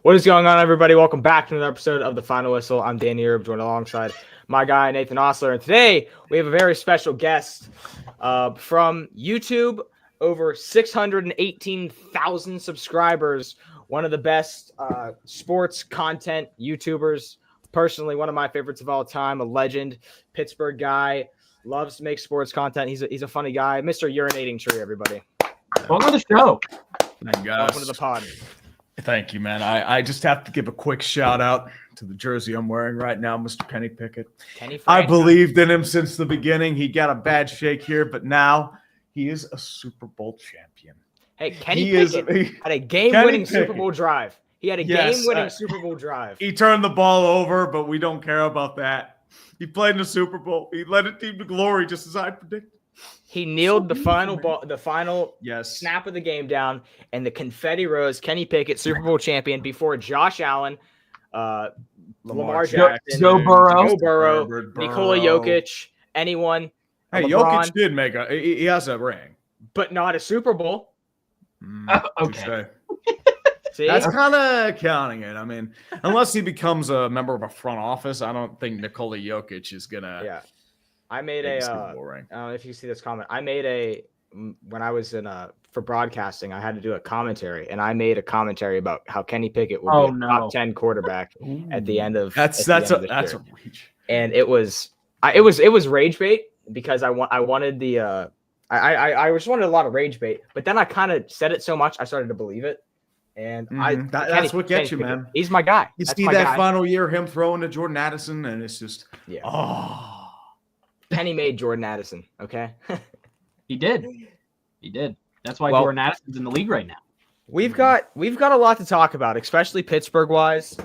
What is going on, everybody? Welcome back to another episode of The Final Whistle. I'm Danny Erb, joined alongside my guy, Nathan Osler. And today, we have a very special guest from YouTube, over 618,000 subscribers, one of the best sports content YouTubers. Personally, one of my favorites of all time, a legend, Pittsburgh guy, loves to make sports content. He's a funny guy. Mr. UrinatingTree, everybody. Welcome to the show. Thank you, guys. Welcome to the pod. Thank you, man. I just have to give a quick shout out to the jersey I'm wearing right now, Mr. Kenny Pickett. I believed in him since the beginning. He got a bad shake here, but now he is a Super Bowl champion. Hey, Kenny Pickett had a game-winning Super Bowl drive. He had a game-winning Super Bowl drive. He turned the ball over, but we don't care about that. He played in the Super Bowl. He led a team to glory, just as I predicted. He kneeled the final ball, the final Yes. snap of the game down, and the confetti rose. Kenny Pickett, Super Bowl champion, before Josh Allen, Lamar Jackson, Joe Burrow, Nikola Jokic, anyone. Hey, LeBron, Jokic did make he has a ring. but not a Super Bowl. Okay. See, That's kind of counting it. I mean, unless he becomes a member of a front office, I don't think Nikola Jokic is gonna. yeah. I made take a. a Super Bowl ring. I don't know if you see this comment. I made when I was for broadcasting, I had to do a commentary, and I made a commentary about how Kenny Pickett would be a top 10 quarterback at the end of That's a reach. And it was rage bait because I wanted the I just wanted a lot of rage bait, but then I kind of said it so much I started to believe it, and that's what gets you, man. He's my guy. You That's see my that guy. final year, him throwing to Jordan Addison, and it's just Kenny made Jordan Addison. Okay. He did. That's why Jordan Addison's in the league right now. We've got a lot to talk about, especially Pittsburgh wise.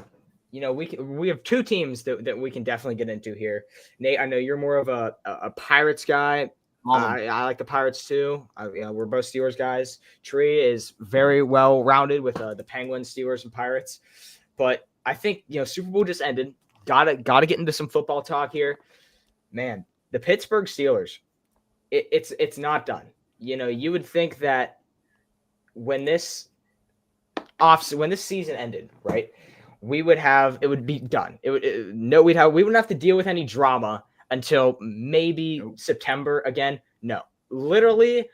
You know, we have two teams that we can definitely get into here. Nate, I know you're more of a Pirates guy. I like the Pirates too. We're both Steelers guys. Tree is very well rounded with the Penguins, Steelers, and Pirates. But I think Super Bowl just ended. Gotta get into some football talk here, man. The Pittsburgh Steelers, it's not done. You would think that when this season ended, right, it would be done. We wouldn't have to deal with any drama until maybe September again. No, literally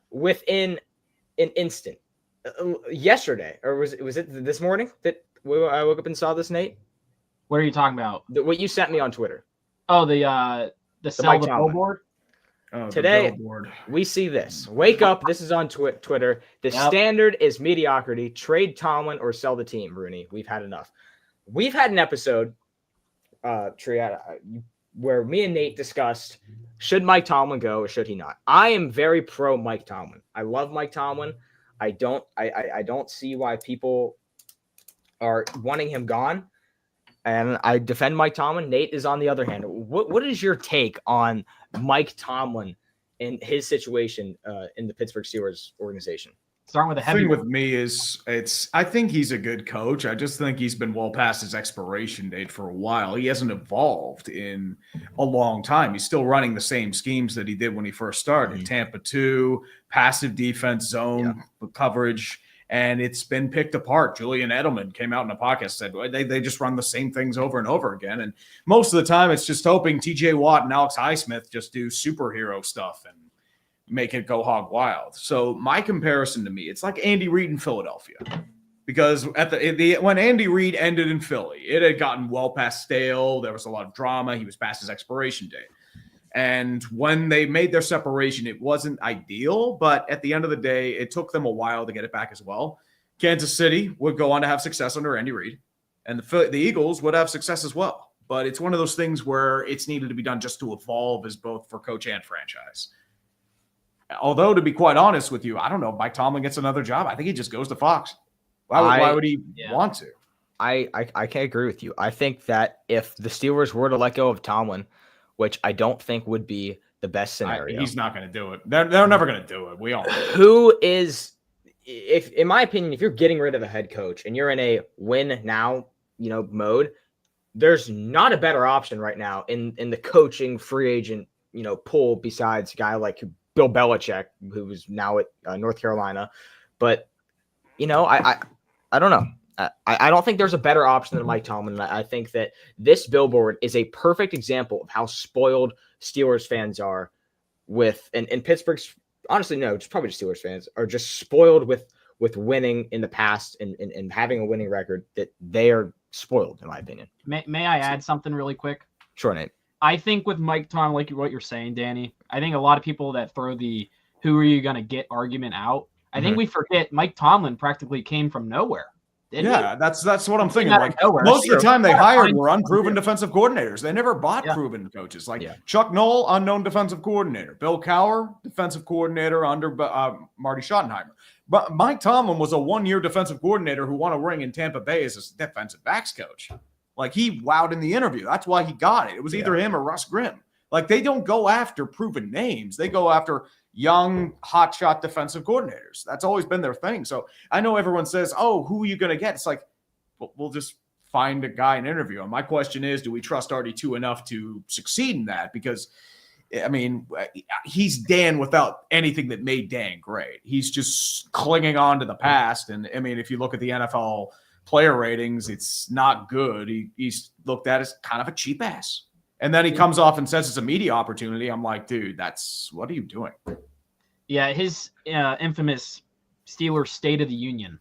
within an instant. Yesterday, or was it this morning that I woke up and saw this, Nate? What are you talking about? What you sent me on Twitter. Oh, the sell the billboard. Oh, today we see this. Wake up! This is on Twitter. The standard is mediocrity. Trade Tomlin or sell the team. Rooney, we've had enough. We've had an episode, where me and Nate discussed should Mike Tomlin go or should he not. I am very pro Mike Tomlin. I love Mike Tomlin. I don't see why people are wanting him gone. And I defend Mike Tomlin. Nate is on the other hand. What is your take on Mike Tomlin and his situation in the Pittsburgh Steelers organization? Starting with a heavy thing with me is I think he's a good coach. I just think he's been well past his expiration date for a while. He hasn't evolved in a long time. He's still running the same schemes that he did when he first started. Tampa 2, passive defense, zone coverage. And it's been picked apart. Julian Edelman came out in a podcast and said they just run the same things over and over again. And most of the time, it's just hoping TJ Watt and Alex Highsmith just do superhero stuff and make it go hog wild. So my comparison to me, it's like Andy Reid in Philadelphia. Because when Andy Reid ended in Philly, it had gotten well past stale. There was a lot of drama. He was past his expiration date. And when they made their separation, it wasn't ideal, but at the end of the day, it took them a while to get it back as well. Kansas City would go on to have success under Andy Reid, and the Eagles would have success as well. But it's one of those things where it's needed to be done just to evolve as both for coach and franchise. Although, to be quite honest with you, I don't know if Mike Tomlin gets another job. I think he just goes to Fox. Why would he want to? I can't agree with you. I think that if the Steelers were to let go of Tomlin, which I don't think would be the best scenario. He's not going to do it. They're never going to do it. We all know. Who is, in my opinion, if you're getting rid of a head coach and you're in a win now, mode, there's not a better option right now in the coaching free agent, pool besides a guy like Bill Belichick, who's now at North Carolina. But, I don't know. I don't think there's a better option than Mike Tomlin. I think that this billboard is a perfect example of how spoiled Steelers fans are with, and Pittsburgh's, honestly, no, it's probably just Steelers fans are just spoiled with winning in the past and having a winning record, that they are spoiled, in my opinion. May I add something really quick? Sure, Nate. I think with Mike Tomlin, like what you're saying, Danny, I think a lot of people that throw the who are you going to get argument out, I think we forget Mike Tomlin practically came from nowhere. Yeah, that's what I'm thinking. Like nowhere. most of the time they hired were unproven defensive coordinators. They never bought proven coaches. Like Chuck Noll, unknown defensive coordinator. Bill Cowher, defensive coordinator under Marty Schottenheimer. But Mike Tomlin was a one-year defensive coordinator who won a ring in Tampa Bay as a defensive backs coach. Like he wowed in the interview. That's why he got it. It was either him or Russ Grimm. Like they don't go after proven names. They go after young, hotshot defensive coordinators. That's always been their thing. So I know everyone says, oh, who are you going to get? It's like, we'll just find a guy and interview him. My question is, do we trust RD2 enough to succeed in that? Because, I mean, he's Dan without anything that made Dan great. He's just clinging on to the past. And, I mean, if you look at the NFL player ratings, it's not good. He's looked at as kind of a cheap ass. And then he comes off and says it's a media opportunity. I'm like, dude, what are you doing? Yeah, his infamous Steelers State of the Union.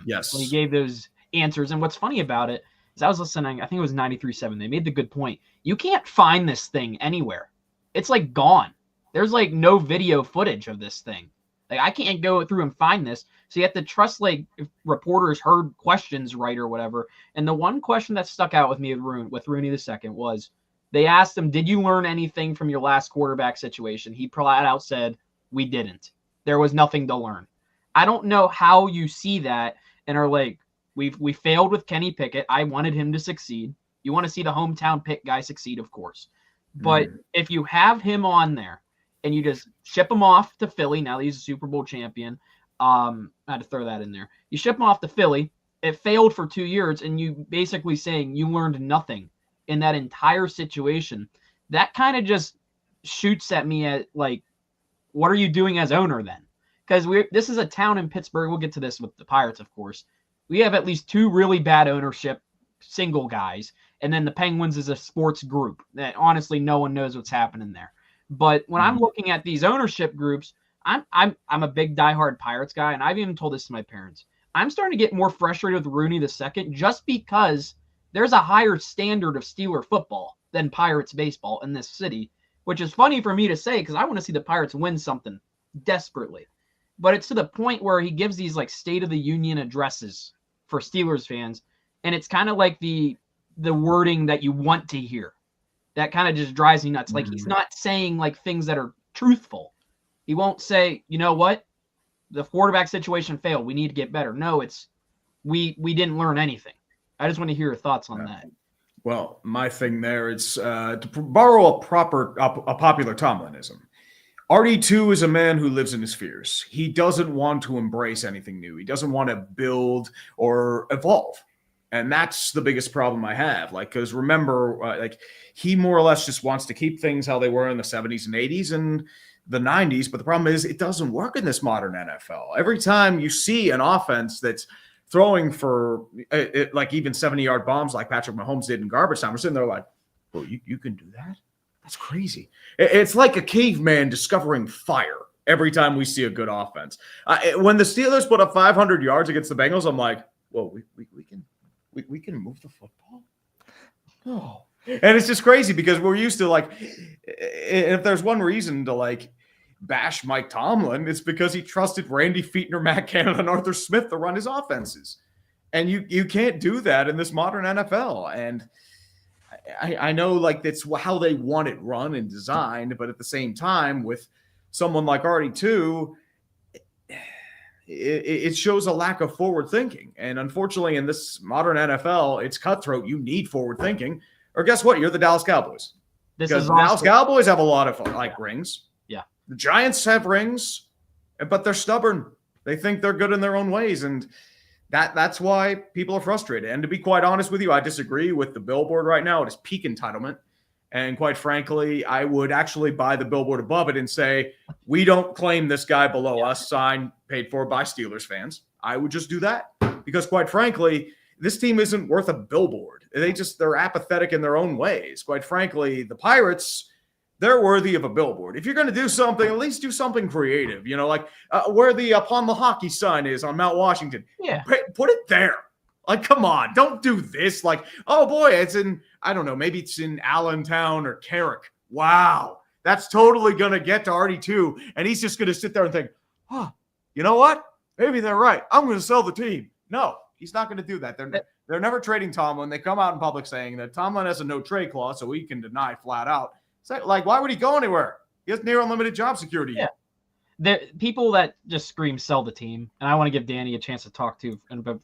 Yes. When he gave those answers. And what's funny about it is I was listening, I think it was 93.7. They made the good point. You can't find this thing anywhere. It's like gone. There's like no video footage of this thing. Like I can't go through and find this. So you have to trust like if reporters heard questions right or whatever. And the one question that stuck out with me with Rooney II was, they asked him, did you learn anything from your last quarterback situation? He flat out said, we didn't. There was nothing to learn. I don't know how you see that and are like, we failed with Kenny Pickett. I wanted him to succeed. You want to see the hometown pick guy succeed, of course. But if you have him on there and you just ship him off to Philly, now that he's a Super Bowl champion, I had to throw that in there. You ship him off to Philly. It failed for 2 years, and you basically saying you learned nothing in that entire situation. That kind of just shoots at me at like, what are you doing as owner then? Because this is a town in Pittsburgh. We'll get to this with the Pirates, of course. We have at least 2 really bad ownership single guys, and then the Penguins is a sports group that honestly no one knows what's happening there. But when I'm looking at these ownership groups, I'm a big diehard Pirates guy, and I've even told this to my parents. I'm starting to get more frustrated with Rooney II just because there's a higher standard of Steeler football than Pirates baseball in this city, which is funny for me to say because I want to see the Pirates win something desperately. But it's to the point where he gives these like State of the Union addresses for Steelers fans, and it's kind of like the wording that you want to hear. That kind of just drives me nuts. Like he's not saying like things that are truthful. He won't say, you know what, the quarterback situation failed. We need to get better. No, it's we didn't learn anything. I just want to hear your thoughts on that. Well, my thing there is to borrow a popular Tomlinism. RD2 is a man who lives in his fears. He doesn't want to embrace anything new. He doesn't want to build or evolve. And that's the biggest problem I have. Like, because remember, like he more or less just wants to keep things how they were in the 70s and 80s and the 90s. But the problem is it doesn't work in this modern NFL. Every time you see an offense that's throwing for like even 70-yard bombs like Patrick Mahomes did in garbage time, we're sitting there like, well, you can do that? That's crazy. It's like a caveman discovering fire every time we see a good offense. When the Steelers put up 500 yards against the Bengals, I'm like, whoa, we can move the football? Oh. And it's just crazy because we're used to like, if there's one reason to like bash Mike Tomlin, it's because he trusted Randy Fichtner, Matt Canada, and Arthur Smith to run his offenses. And you can't do that in this modern NFL. And I know like that's how they want it run and designed, but at the same time, with someone like RD2, it shows a lack of forward thinking. And unfortunately, in this modern NFL, it's cutthroat. You need forward thinking. Or guess what? You're the Dallas Cowboys. Because the Dallas Cowboys have a lot of like rings. Yeah. The Giants have rings, but they're stubborn. They think they're good in their own ways. And that's why people are frustrated. And to be quite honest with you, I disagree with the billboard right now. It is peak entitlement. And quite frankly, I would actually buy the billboard above it and say, we don't claim this guy below us, signed, paid for by Steelers fans. I would just do that. because quite frankly, this team isn't worth a billboard. They're apathetic in their own ways. Quite frankly, the Pirates, they're worthy of a billboard. If you're going to do something, at least do something creative, like where the Upon the Hockey sign is on Mount Washington. Yeah. Put it there. Like, come on, don't do this. Like, oh boy, it's in, I don't know, maybe it's in Allentown or Carrick. Wow, that's totally going to get to Artie too. And he's just going to sit there and think, you know what? Maybe they're right. I'm going to sell the team. No, he's not going to do that. They're never trading Tomlin. They come out in public saying that Tomlin has a no trade clause, so he can deny flat out. So, like, why would he go anywhere? He has near unlimited job security. Yeah. The people that just scream sell the team, and I want to give Danny a chance to talk to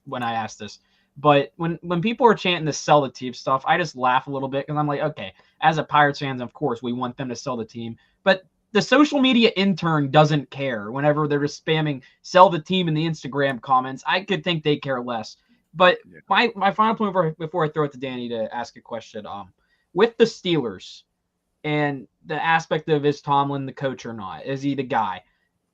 when I ask this. But when people are chanting the sell the team stuff, I just laugh a little bit because I'm like, okay, as a Pirates fans, of course, we want them to sell the team. But the social media intern doesn't care whenever they're just spamming sell the team in the Instagram comments. I could think they care less. But my final point before I throw it to Danny to ask a question, with the Steelers and the aspect of is Tomlin the coach or not? Is he the guy?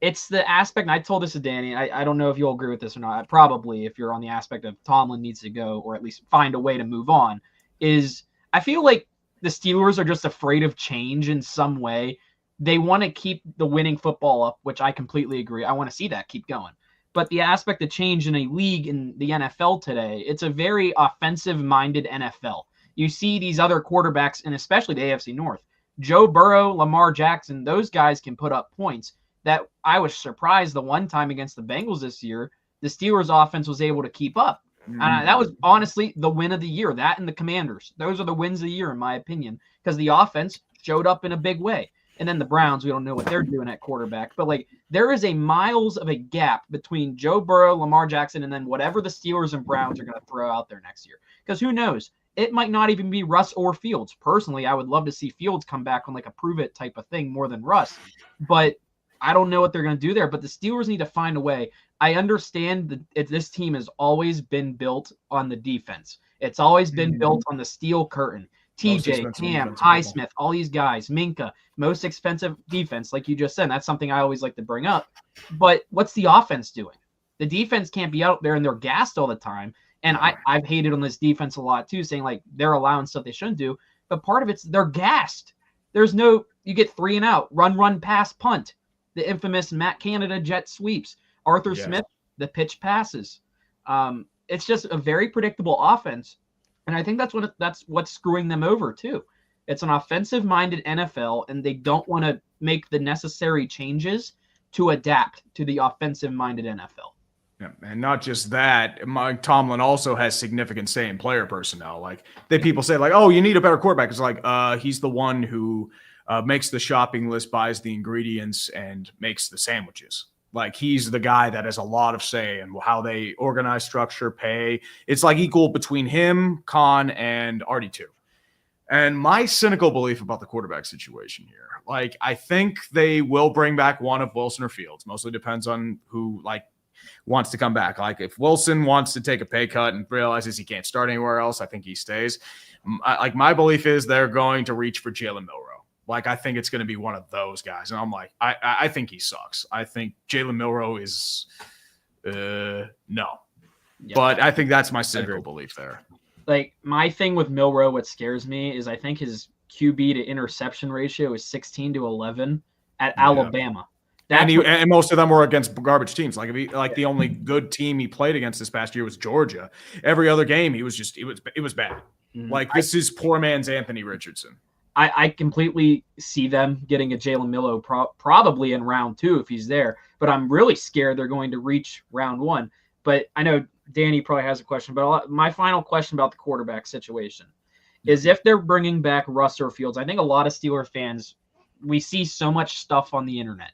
It's the aspect, and I told this to Danny, I don't know if you'll agree with this or not, probably if you're on the aspect of Tomlin needs to go or at least find a way to move on, is I feel like the Steelers are just afraid of change in some way. They want to keep the winning football up, which I completely agree. I want to see that keep going. But the aspect of change in a league in the NFL today, it's a very offensive-minded NFL. You see these other quarterbacks, and especially the AFC North, Joe Burrow, Lamar Jackson, those guys can put up points. That I was surprised the one time against the Bengals this year, the Steelers offense was able to keep up. That was honestly the win of the year, that and the Commanders. Those are the wins of the year, in my opinion, because the offense showed up in a big way. And then the Browns, we don't know what they're doing at quarterback. But, like, there is a miles of a gap between Joe Burrow, Lamar Jackson, and then whatever the Steelers and Browns are going to throw out there next year. Because who knows? It might not even be Russ or Fields. Personally, I would love to see Fields come back on, like, a prove-it type of thing more than Russ. But I don't know what they're going to do there. But the Steelers need to find a way. I understand that this team has always been built on the defense. It's always been built on the steel curtain. TJ, Cam, Highsmith, all these guys, Minka, most expensive defense, like you just said. That's something I always like to bring up. But what's the offense doing? The defense can't be out there and they're gassed all the time. And I've hated on this defense a lot too, saying like they're allowing stuff they shouldn't do. But part of it's they're gassed. There's no, you get 3 and out, run, pass, punt. The infamous Matt Canada jet sweeps. Arthur Smith, the pitch passes. It's just a very predictable offense. And I think that's what's screwing them over too. It's an offensive-minded NFL, and they don't want to make the necessary changes to adapt to the offensive-minded NFL. Yeah, and not just that, Mike Tomlin also has significant say in player personnel. Like people say, like, "Oh, you need a better quarterback." It's like, he's the one who makes the shopping list, buys the ingredients, and makes the sandwiches. Like he's the guy that has a lot of say in how they organize, structure, pay. It's like equal between him, Khan, and RD2. And my cynical belief about the quarterback situation here, like I think they will bring back one of Wilson or Fields. Mostly depends on who wants to come back. Like if Wilson wants to take a pay cut and realizes he can't start anywhere else, I think he stays. Like my belief is they're going to reach for Jalen Milroe. Like, I think it's going to be one of those guys. And I'm like, I think he sucks. I think Jalen Milroe is no. Yeah. But I think that's my cynical belief there. Like, my thing with Milroe, what scares me is I think his QB to interception ratio is 16-11 at Alabama. And most of them were against garbage teams. Like, the only good team he played against this past year was Georgia. Every other game, it was bad. Mm-hmm. Like, this is poor man's Anthony Richardson. I completely see them getting a Jalen Milroe probably in round 2 if he's there. But I'm really scared they're going to reach round 1. But I know Danny probably has a question. But my final question about the quarterback situation is if they're bringing back Russ or Fields, I think a lot of Steeler fans, we see so much stuff on the internet.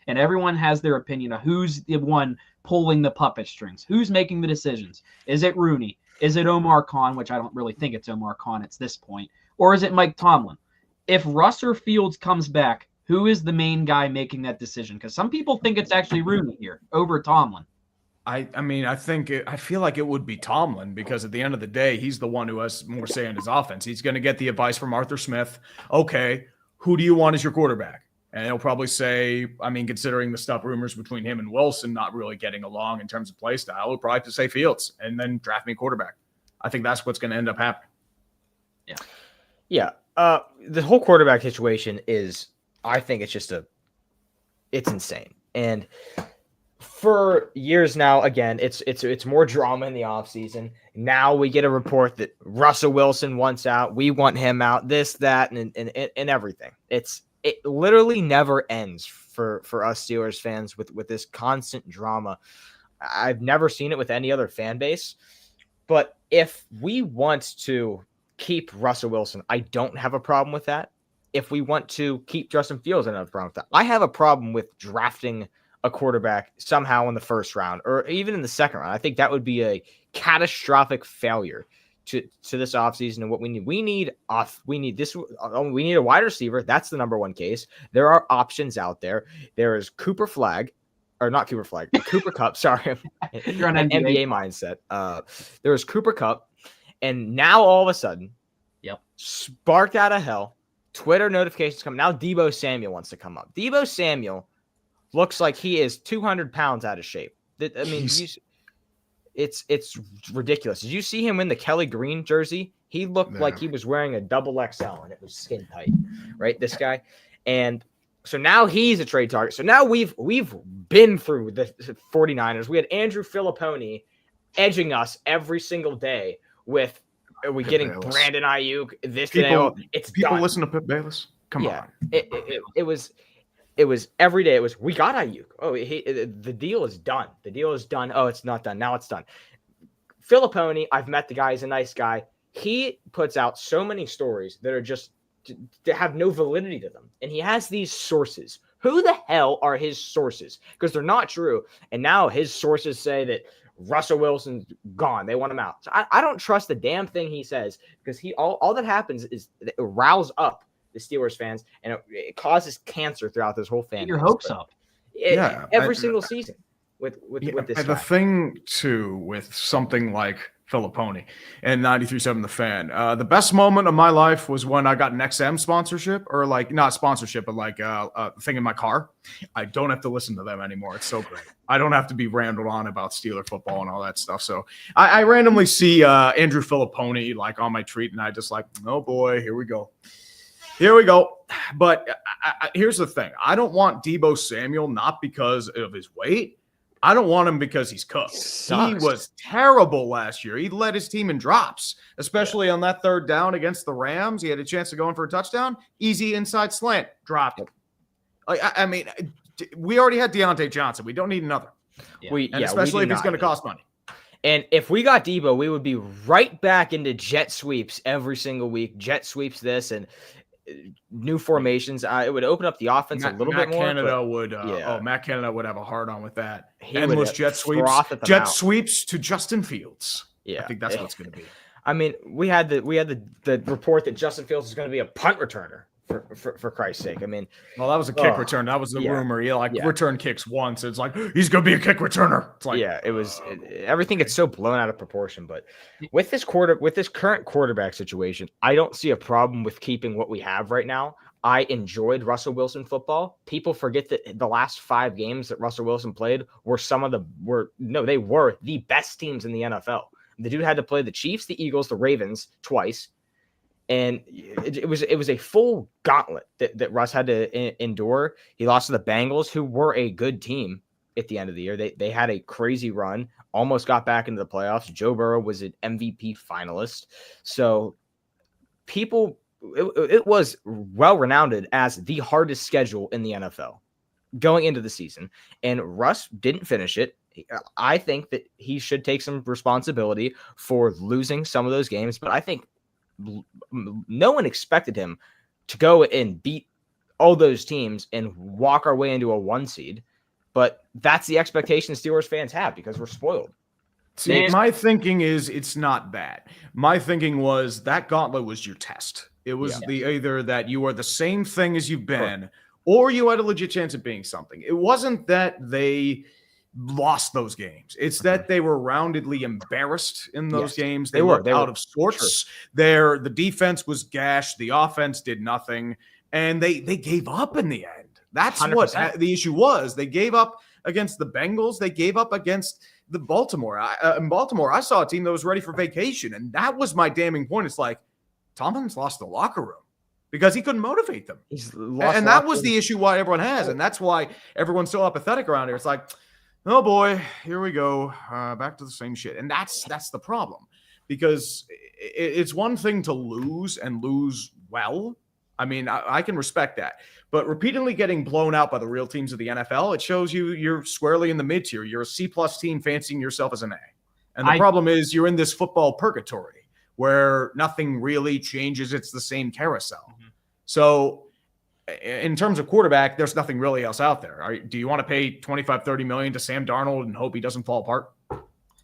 And everyone has their opinion of who's the one pulling the puppet strings. Who's making the decisions? Is it Rooney? Is it Omar Khan, which I don't really think it's Omar Khan at this point? Or is it Mike Tomlin? If Russ or Fields comes back, who is the main guy making that decision? Because some people think it's actually Rooney here over Tomlin. I feel like it would be Tomlin because at the end of the day, he's the one who has more say in his offense. He's going to get the advice from Arthur Smith. Okay, who do you want as your quarterback? And he'll probably say, I mean, considering the stuff rumors between him and Wilson not really getting along in terms of play style, he'll probably have to say Fields and then draft me a quarterback. I think that's what's going to end up happening. Yeah. Yeah. The whole quarterback situation is, I think it's insane. And for years now, again, it's more drama in the offseason. Now we get a report that Russell Wilson wants out. We want him out, this, that, and everything. It literally never ends for us Steelers fans with this constant drama. I've never seen it with any other fan base. But if we want to keep Russell Wilson, I don't have a problem with that. If we want to keep Justin Fields, I don't have a problem with that. I have a problem with drafting a quarterback somehow in the first round or even in the second round. I think that would be a catastrophic failure to this offseason. And what we need, we need a wide receiver. That's the number one case. There are options out there. There is Cooper Kupp. Sorry. You're on an NBA mindset. There is Cooper Kupp. And now all of a sudden, sparked out of hell, Twitter notifications come. Now Deebo Samuel wants to come up. Deebo Samuel looks like he is 200 pounds out of shape. I mean, it's ridiculous. Did you see him in the Kelly Green jersey? He looked like he was wearing a double XL and it was skin tight, right? This guy. And so now he's a trade target. So now we've been through the 49ers. We had Andrew Filipponi edging us every single day with, are we getting Bayless. Brandon Ayuk this today? Oh, it's people done. Listen to Pip Bayless. Come on. It was every day. It was, we got Ayuk. Oh, the deal is done. The deal is done. Oh, it's not done. Now it's done. Filipponi, I've met the guy. He's a nice guy. He puts out so many stories that are just to have no validity to them. And he has these sources. Who the hell are his sources? Because they're not true. And now his sources say that Russell Wilson's gone. They want him out. So I don't trust the damn thing he says, because all that happens is it riles up the Steelers fans, and it causes cancer throughout this whole fan. Get your hopes up. Every single season with this. And the thing too with something like Filipponi and 93.7 The Fan, the best moment of my life was when I got an XM sponsorship, or like not sponsorship, but like a thing in my car. I don't have to listen to them anymore. It's so great. I don't have to be rambled on about Steeler football and all that stuff. So I randomly see Andrew Filipponi like on my tweet, and I just like, oh boy, here we go. Here we go. But here's the thing. I don't want Deebo Samuel, not because of his weight. I don't want him because he's cooked. He was terrible last year. He led his team in drops, especially on that third down against the Rams. He had a chance to go in for a touchdown. Easy inside slant. Dropped it. I mean, we already had Deontay Johnson. We don't need another. Especially if he's going to cost money. And if we got Deebo, we would be right back into jet sweeps every single week. Jet sweeps this and new formations. It would open up the offense a little bit more. Matt Canada would have a hard on with that. He Endless jet sweeps to Justin Fields. Yeah, I think that's what it's going to be. I mean, we had the report that Justin Fields is going to be a punt returner. For Christ's sake. I mean, well, that was a kick return. That was the rumor. Return kicks once. It's like, he's going to be a kick returner. It's like, everything gets so blown out of proportion. But with this current quarterback situation, I don't see a problem with keeping what we have right now. I enjoyed Russell Wilson football. People forget that the last 5 games that Russell Wilson played were they were the best teams in the NFL. The dude had to play the Chiefs, the Eagles, the Ravens twice. And it was a full gauntlet that Russ had to endure. He lost to the Bengals, who were a good team at the end of the year. They had a crazy run, almost got back into the playoffs. Joe Burrow was an MVP finalist. So it was well renowned as the hardest schedule in the NFL going into the season. And Russ didn't finish it. I think that he should take some responsibility for losing some of those games, but I think no one expected him to go and beat all those teams and walk our way into a 1 seed. But that's the expectation Steelers fans have because we're spoiled. See, my thinking is it's not that. My thinking was that gauntlet was your test. It was either that you are the same thing as you've been, or you had a legit chance at being something. It wasn't that they lost those games. It's that they were roundedly embarrassed in those games. They were out of sorts. The defense was gashed. The offense did nothing, and they gave up in the end. That's 100%. what the issue was. They gave up against the Bengals. They gave up against the Baltimore. In Baltimore, I saw a team that was ready for vacation, and that was my damning point. It's like Tomlin's lost the locker room because he couldn't motivate them. And that was the issue why everyone has, and that's why everyone's so apathetic around here. It's like, oh boy, here we go, back to the same shit. And that's the problem, because it's one thing to lose and lose well. I mean, I can respect that. But repeatedly getting blown out by the real teams of the NFL, it shows you're squarely in the mid-tier. You're a C-plus team fancying yourself as an A. And the problem is you're in this football purgatory where nothing really changes. It's the same carousel. Mm-hmm. So in terms of quarterback, there's nothing really else out there. Do you want to pay $25-30 million to Sam Darnold and hope he doesn't fall apart?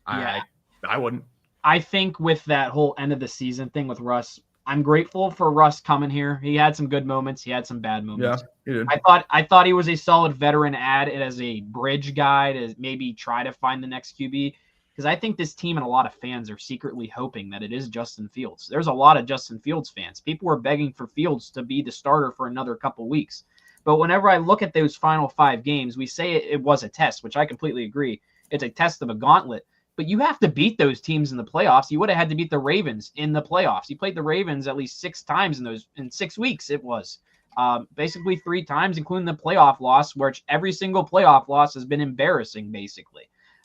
Yeah. I wouldn't. I think with that whole end of the season thing with Russ, I'm grateful for Russ coming here. He had some good moments. He had some bad moments. Yeah, he did. I thought he was a solid veteran add as a bridge guy to maybe try to find the next QB, because I think this team and a lot of fans are secretly hoping that it is Justin Fields. There's a lot of Justin Fields fans. People were begging for Fields to be the starter for another couple weeks. But whenever I look at those final 5 games, we say it was a test, which I completely agree. It's a test of a gauntlet. But you have to beat those teams in the playoffs. You would have had to beat the Ravens in the playoffs. You played the Ravens at least 6 times in 6 weeks. It was basically 3 times, including the playoff loss, which every single playoff loss has been embarrassing, basically.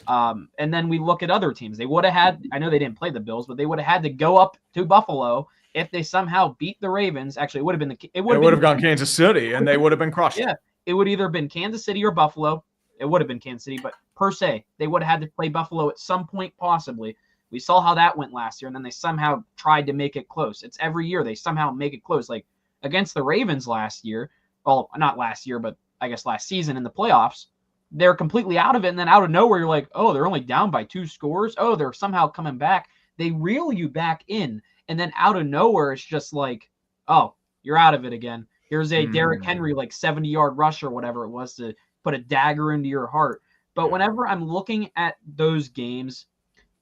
And then we look at other teams. They would have had, I know they didn't play the Bills, but they would have had to go up to Buffalo if they somehow beat the Ravens. Actually, it would have gone Kansas City, and they would have been crushed. Yeah, it would either have been Kansas City or Buffalo. It would have been Kansas City, but per se, they would have had to play Buffalo at some point, possibly. We saw how that went last year, and then they somehow tried to make it close. It's every year they somehow make it close. Like against the Ravens last year, well, not last year, but I guess last season in the playoffs, they're completely out of it, and then out of nowhere, you're like, oh, they're only down by 2 scores. Oh, they're somehow coming back. They reel you back in, and then out of nowhere, it's just like, oh, you're out of it again. Here's a Derrick Henry, like 70-yard rush or whatever it was to put a dagger into your heart. But whenever I'm looking at those games,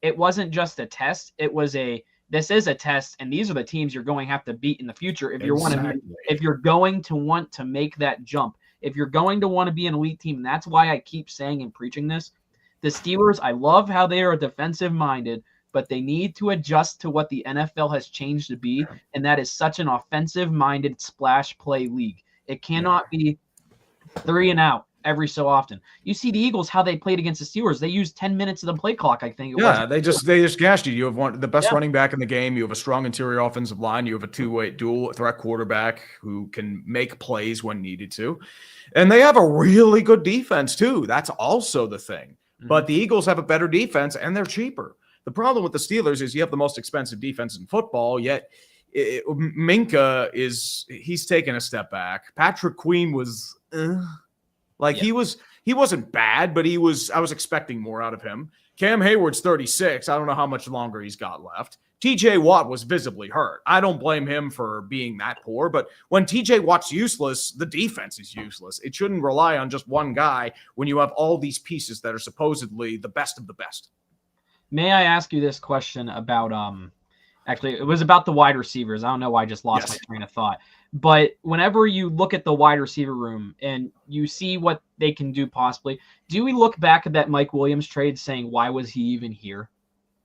it wasn't just a test. It was this is a test, and these are the teams you're going to have to beat in the future if you're going to want to make that jump. If you're going to want to be an elite team, and that's why I keep saying and preaching this, the Steelers, I love how they are defensive-minded, but they need to adjust to what the NFL has changed to be, and that is such an offensive-minded splash play league. It cannot be 3 and out every so often. You see the Eagles, how they played against the Steelers. They used 10 minutes of the play clock, I think. They just gashed you. You have the best running back in the game. You have a strong interior offensive line. You have a 2-way dual threat quarterback who can make plays when needed to. And they have a really good defense too. That's also the thing. Mm-hmm. But the Eagles have a better defense and they're cheaper. The problem with the Steelers is you have the most expensive defense in football, yet Minka he's taken a step back. Patrick Queen was he wasn't bad, but I was expecting more out of him. Cam Hayward's 36. I don't know how much longer he's got left. TJ Watt was visibly hurt. I don't blame him for being that poor, but when TJ Watt's useless, the defense is useless. It shouldn't rely on just one guy when you have all these pieces that are supposedly the best of the best. May I ask you this question about actually it was about the wide receivers. I don't know why I just lost my train of thought. But whenever you look at the wide receiver room and you see what they can do possibly, do we look back at that Mike Williams trade saying, why was he even here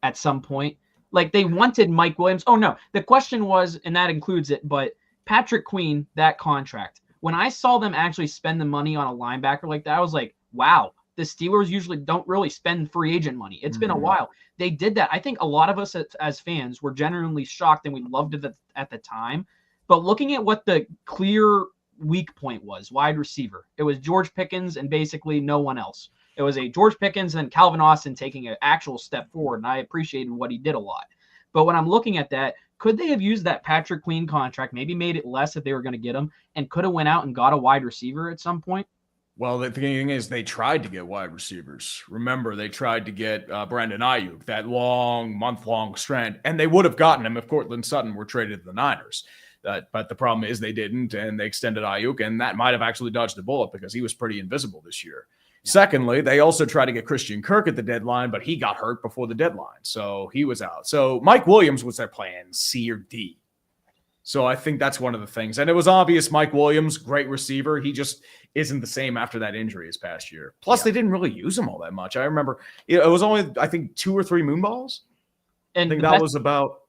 at some point? Like they wanted Mike Williams. Oh, no. The question was, and that includes it, but Patrick Queen, that contract. When I saw them actually spend the money on a linebacker like that, I was like, wow, the Steelers usually don't really spend free agent money. It's been a while. They did that. I think a lot of us as fans were genuinely shocked and we loved it at the time. But looking at what the clear weak point was, wide receiver, it was George Pickens and basically no one else. It was a George Pickens and Calvin Austin taking an actual step forward, and I appreciated what he did a lot. But when I'm looking at that, could they have used that Patrick Queen contract, maybe made it less if they were going to get him, and could have went out and got a wide receiver at some point? Well, the thing is they tried to get wide receivers. Remember, they tried to get Brandon Ayuk, that month-long strand, and they would have gotten him if Cortland Sutton were traded to the Niners. But the problem is they didn't, and they extended Ayuk, and that might have actually dodged a bullet because he was pretty invisible this year. Yeah. Secondly, they also tried to get Christian Kirk at the deadline, but he got hurt before the deadline, so he was out. So Mike Williams was their plan, C or D. So I think that's one of the things. And it was obvious Mike Williams, great receiver. He just isn't the same after that injury this past year. Plus, they didn't really use him all that much. I remember it was only, I think, 2 or 3 moonballs. And I think that was about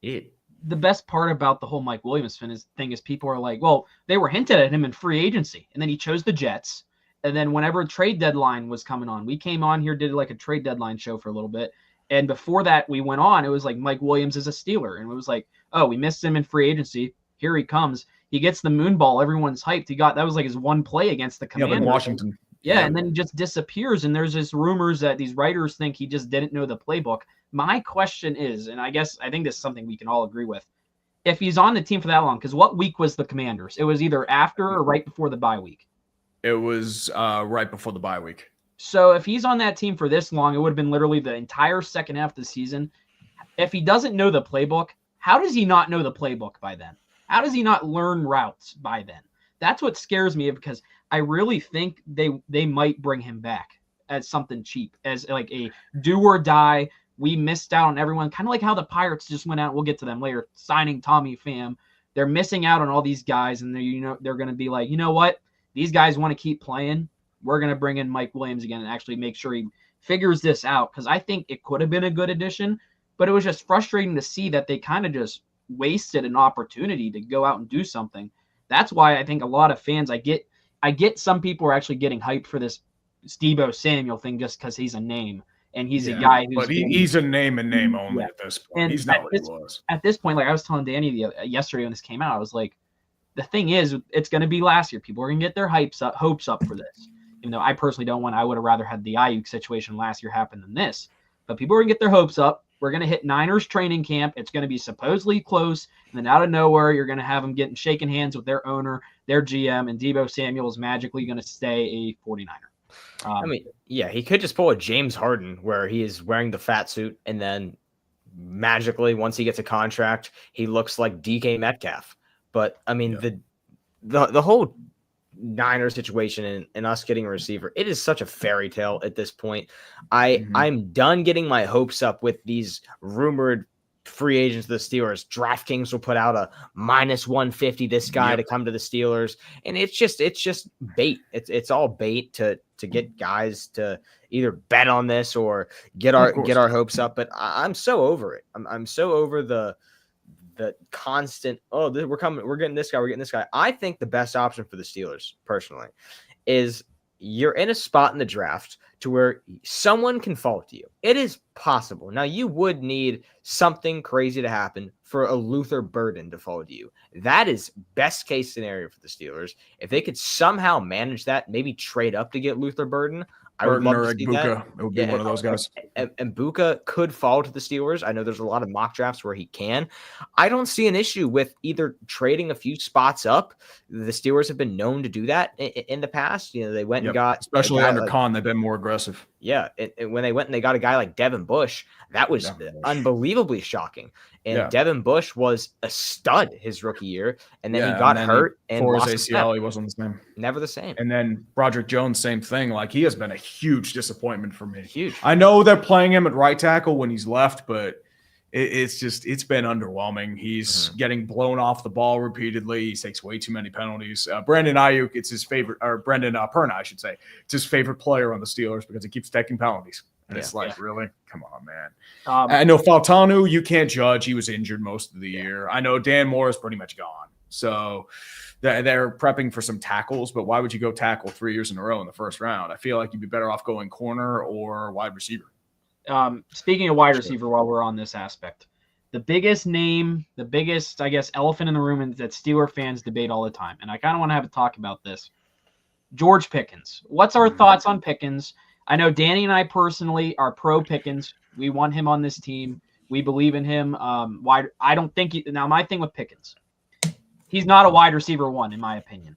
it. The best part about the whole Mike Williams thing is people are like, well, they were hinted at him in free agency, and then he chose the Jets. And then whenever trade deadline was coming on, we came on here, did like a trade deadline show for a little bit. And before that we went on, it was like Mike Williams is a Steeler. And it was like, oh, we missed him in free agency. Here he comes. He gets the moon ball. Everyone's hyped. That was like his one play against the Commanders. Yeah, Washington. Yeah, and then he just disappears. And there's this rumors that these writers think he just didn't know the playbook. My question is, and I think this is something we can all agree with, if he's on the team for that long, because what week was the Commanders? It was either after or right before the bye week. It was right before the bye week. So if he's on that team for this long, it would have been literally the entire second half of the season. If he doesn't know the playbook, how does he not know the playbook by then? How does he not learn routes by then? That's what scares me, because I really think they might bring him back as something cheap, as like a do or die. We missed out on everyone, kind of like how the Pirates just went out. We'll get to them later, signing Tommy Pham. They're missing out on all these guys, and they're going to be like, you know what? These guys want to keep playing. We're going to bring in Mike Williams again and actually make sure he figures this out, because I think it could have been a good addition, but it was just frustrating to see that they kind of just wasted an opportunity to go out and do something. That's why I think a lot of fans, I get some people are actually getting hyped for this Deebo Samuel thing just because he's a name. And he's a guy who's... But he's a name and name only at this point. And he's not what he was. At this point, like I was telling Danny yesterday when this came out, I was like, the thing is, it's going to be last year. People are going to get their hopes up for this. Even though I personally don't want... I would have rather had the Ayuk situation last year happen than this. But people are going to get their hopes up. We're going to hit Niners training camp. It's going to be supposedly close. And then out of nowhere, you're going to have them shaking hands with their owner, their GM, and Deebo Samuel is magically going to stay a 49er. He could just pull a James Harden where he is wearing the fat suit, and then magically, once he gets a contract, he looks like DK Metcalf. But the whole Niners situation and us getting a receiver, it is such a fairy tale at this point. I'm done getting my hopes up with these rumored free agents of the Steelers. DraftKings will put out a -150 this guy to come to the Steelers, and it's just bait. It's all bait to get guys to either bet on this or get our hopes up. But I'm so over it. I'm so over the constant, we're getting this guy. I think the best option for the Steelers personally is you're in a spot in the draft to where someone can fall to you. It is possible. Now, you would need something crazy to happen for a Luther Burden to fall to you. That is best case scenario for the Steelers. If they could somehow manage that, maybe trade up to get Luther Burden, I would love to see that. It would be one of those guys. And Buka could fall to the Steelers. I know there's a lot of mock drafts where he can. I don't see an issue with either trading a few spots up. The Steelers have been known to do that in the past. They went and got, especially under Khan, they've been more aggressive. Yeah, and when they went and they got a guy like Devin Bush, that was unbelievably shocking. And Devin Bush was a stud his rookie year, and then he got hurt and for lost his ACL. He wasn't the same. Never the same. And then Broderick Jones, same thing. Like, he has been a huge disappointment for me. Huge. I know they're playing him at right tackle when he's left, but it's been underwhelming. He's getting blown off the ball repeatedly. He takes way too many penalties. Brandon Ayuk, it's his favorite, or Brendan Perna, I should say. It's his favorite player on the Steelers because he keeps taking penalties. And it's like, really? Come on, man. I know Faltanu, you can't judge. He was injured most of the year. I know Dan Moore is pretty much gone. So they're prepping for some tackles, but why would you go tackle 3 years in a row in the first round? I feel like you'd be better off going corner or wide receiver. Speaking of wide receiver, while we're on this aspect, the biggest, I guess, elephant in the room that Steeler fans debate all the time, and I kind of want to have a talk about this. George Pickens. What's our thoughts on Pickens? I know Danny and I personally are pro Pickens. We want him on this team. We believe in him. I don't think now my thing with Pickens, he's not a wide receiver 1 in my opinion.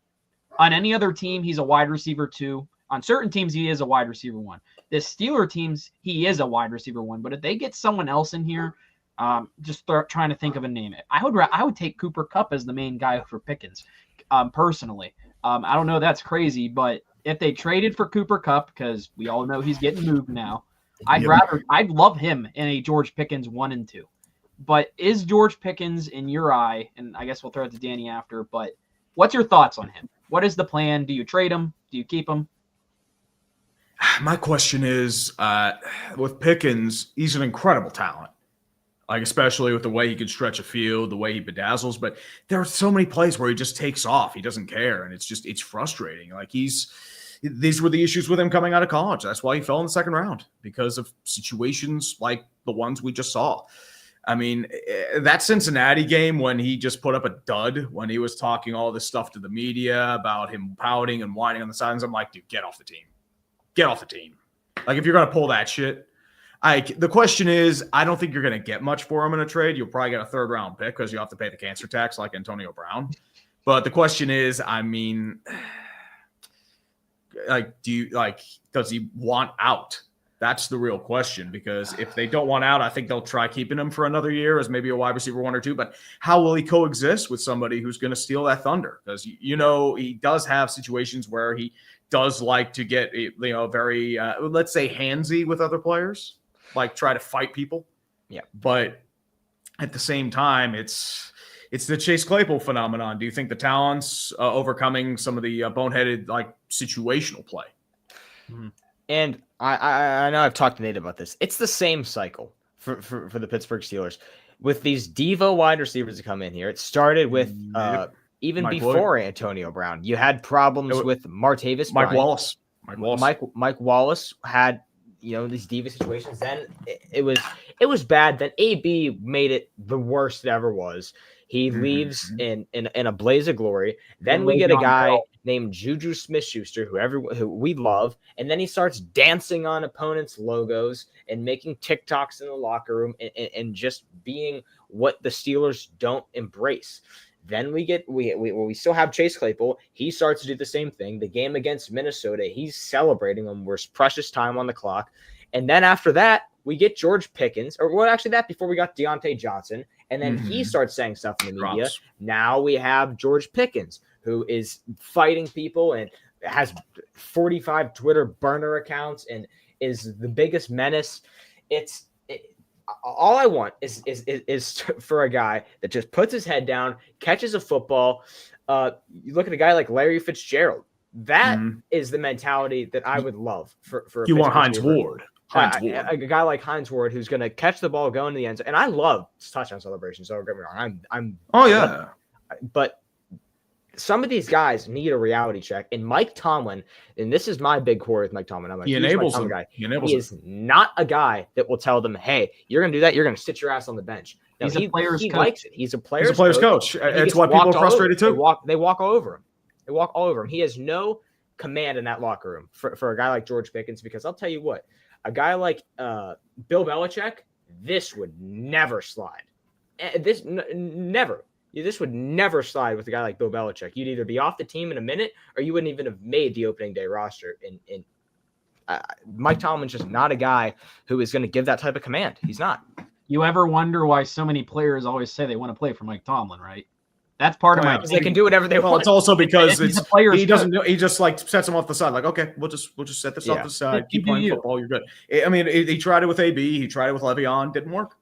On any other team, he's a wide receiver 2. On certain teams, he is a wide receiver 1. The Steeler teams, he is a wide receiver 1. But if they get someone else in here, trying to think of a name. I would take Cooper Kupp as the main guy for Pickens, personally. I don't know if that's crazy, but if they traded for Cooper Kupp, because we all know he's getting moved now, I'd love him in a George Pickens 1 and 2. But is George Pickens in your eye, and I guess we'll throw it to Danny after, but what's your thoughts on him? What is the plan? Do you trade him? Do you keep him? My question is, with Pickens, he's an incredible talent. Like, especially with the way he can stretch a field, the way he bedazzles. But there are so many plays where he just takes off. He doesn't care. And it's frustrating. Like, these were the issues with him coming out of college. That's why he fell in the second round, because of situations like the ones we just saw. I mean, that Cincinnati game when he just put up a dud, when he was talking all this stuff to the media about him pouting and whining on the sidelines, I'm like, dude, get off the team. Get off the team. Like, if you're going to pull that shit, the question is, I don't think you're going to get much for him in a trade. You'll probably get a third-round pick because you have to pay the cancer tax like Antonio Brown. But the question is, I mean, does he want out? That's the real question, because if they don't want out, I think they'll try keeping him for another year as maybe a wide receiver 1 or 2. But how will he coexist with somebody who's going to steal that thunder? Because, he does have situations where he does like to get, very, let's say, handsy with other players. Like try to fight people. Yeah. But at the same time, it's the Chase Claypool phenomenon. Do you think the talent's overcoming some of the boneheaded, like, situational play? Mm-hmm. And I know I've talked to Nate about this. It's the same cycle for the Pittsburgh Steelers. With these Devo wide receivers that come in here, it started with even Mike before Williams. Antonio Brown. You had problems with Martavis Bryant. Mike Wallace had these diva situations. Then it was bad. Then AB made it the worst it ever was. He leaves in a blaze of glory. Then we get a guy named Juju Smith-Schuster, who we love, and then he starts dancing on opponents' logos and making TikToks in the locker room and just being what the Steelers don't embrace. Then we still have Chase Claypool. He starts to do the same thing. The game against Minnesota, he's celebrating them. We're precious time on the clock. And then after that, we get George Pickens, before we got Deontay Johnson. And then he starts saying stuff in the media. Now we have George Pickens, who is fighting people and has 45 Twitter burner accounts and is the biggest menace. All I want is for a guy that just puts his head down, catches a football. You look at a guy like Larry Fitzgerald. That is the mentality that I would love for you want Hines Ward. A guy like Hines Ward who's going to catch the ball, go into the end zone. And I love touchdown celebrations. So don't get me wrong. But some of these guys need a reality check. And Mike Tomlin, and this is my big core with Mike Tomlin. I'm a huge Mike Tomlin guy. He is not a guy that will tell them, "Hey, you're going to do that. You're going to sit your ass on the bench." No, he's a player's coach. Likes it. He's a player's coach. It's why people are frustrated too. They walk all over him. They walk all over him. He has no command in that locker room for a guy like George Pickens, because I'll tell you what, a guy like Bill Belichick, this would never slide. Never. This would never slide with a guy like Bill Belichick. You'd either be off the team in a minute, or you wouldn't even have made the opening day roster. And Mike Tomlin's just not a guy who is going to give that type of command. He's not. You ever wonder why so many players always say they want to play for Mike Tomlin, right? That's part of my. Because they can do whatever they want. Well, it's also because he doesn't. He just like sets them off the side. Like, okay, we'll just set this off the side. Keep playing football. You're good. I mean, he tried it with AB. He tried it with Le'Veon. Didn't work.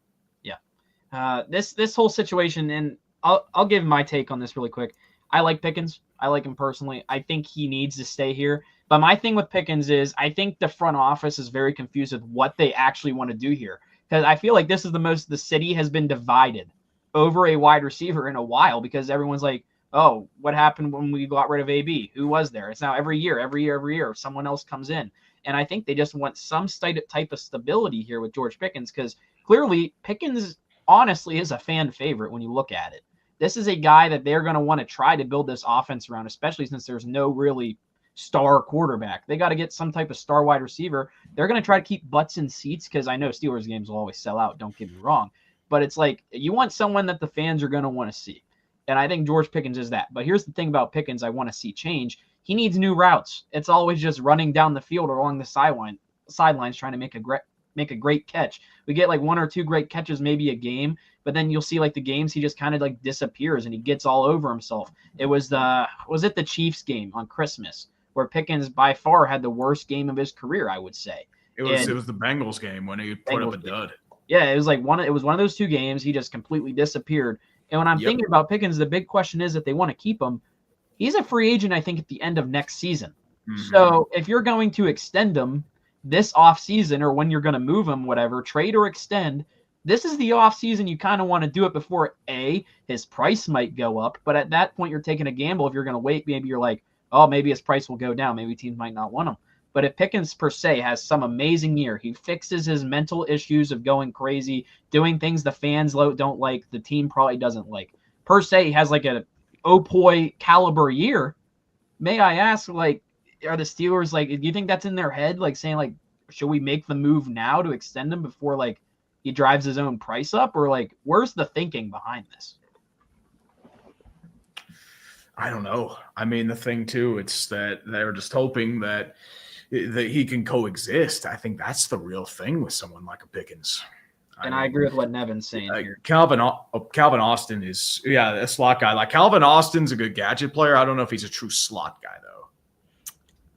Yeah. This whole situation, and I'll give my take on this really quick. I like Pickens. I like him personally. I think he needs to stay here. But my thing with Pickens is I think the front office is very confused with what they actually want to do here. Because I feel like this is the city has been divided over a wide receiver in a while, because everyone's like, oh, what happened when we got rid of AB? Who was there? It's now every year, someone else comes in. And I think they just want some type of stability here with George Pickens, because clearly Pickens honestly is a fan favorite when you look at it. This is a guy that they're going to want to try to build this offense around, especially since there's no really star quarterback. They got to get some type of star wide receiver. They're going to try to keep butts in seats, because I know Steelers games will always sell out. Don't get me wrong. But it's like you want someone that the fans are going to want to see. And I think George Pickens is that. But here's the thing about Pickens I want to see change. He needs new routes. It's always just running down the field or along the sidelines trying to make a great catch. We get like one or two great catches maybe a game, but then you'll see like the games he just kind of like disappears and he gets all over himself. Was it the Chiefs game on Christmas where Pickens by far had the worst game of his career, I would say. It was the Bengals game when he put up a dud. Yeah, it was like one of those 2 games. He just completely disappeared. And when I'm thinking about Pickens, the big question is if they want to keep him. He's a free agent, I think, at the end of next season. Mm-hmm. So if you're going to extend him this offseason or when you're going to move him, whatever, trade or extend, this is the offseason you kind of want to do it before, A, his price might go up. But at that point, you're taking a gamble. If you're going to wait, maybe you're like, oh, maybe his price will go down. Maybe teams might not want him. But if Pickens, per se, has some amazing year, he fixes his mental issues of going crazy, doing things the fans don't like, the team probably doesn't like. Per se, he has like a Opoi caliber year. May I ask, like, are the Steelers, like, do you think that's in their head, like, saying, like, should we make the move now to extend him before, like, he drives his own price up? Or, like, where's the thinking behind this? I don't know. I mean, the thing, too, it's that they're just hoping that he can coexist. I think that's the real thing with someone like a Pickens. And I agree with what Nevin's saying here. Calvin Austin is, a slot guy. Like, Calvin Austin's a good gadget player. I don't know if he's a true slot guy, though.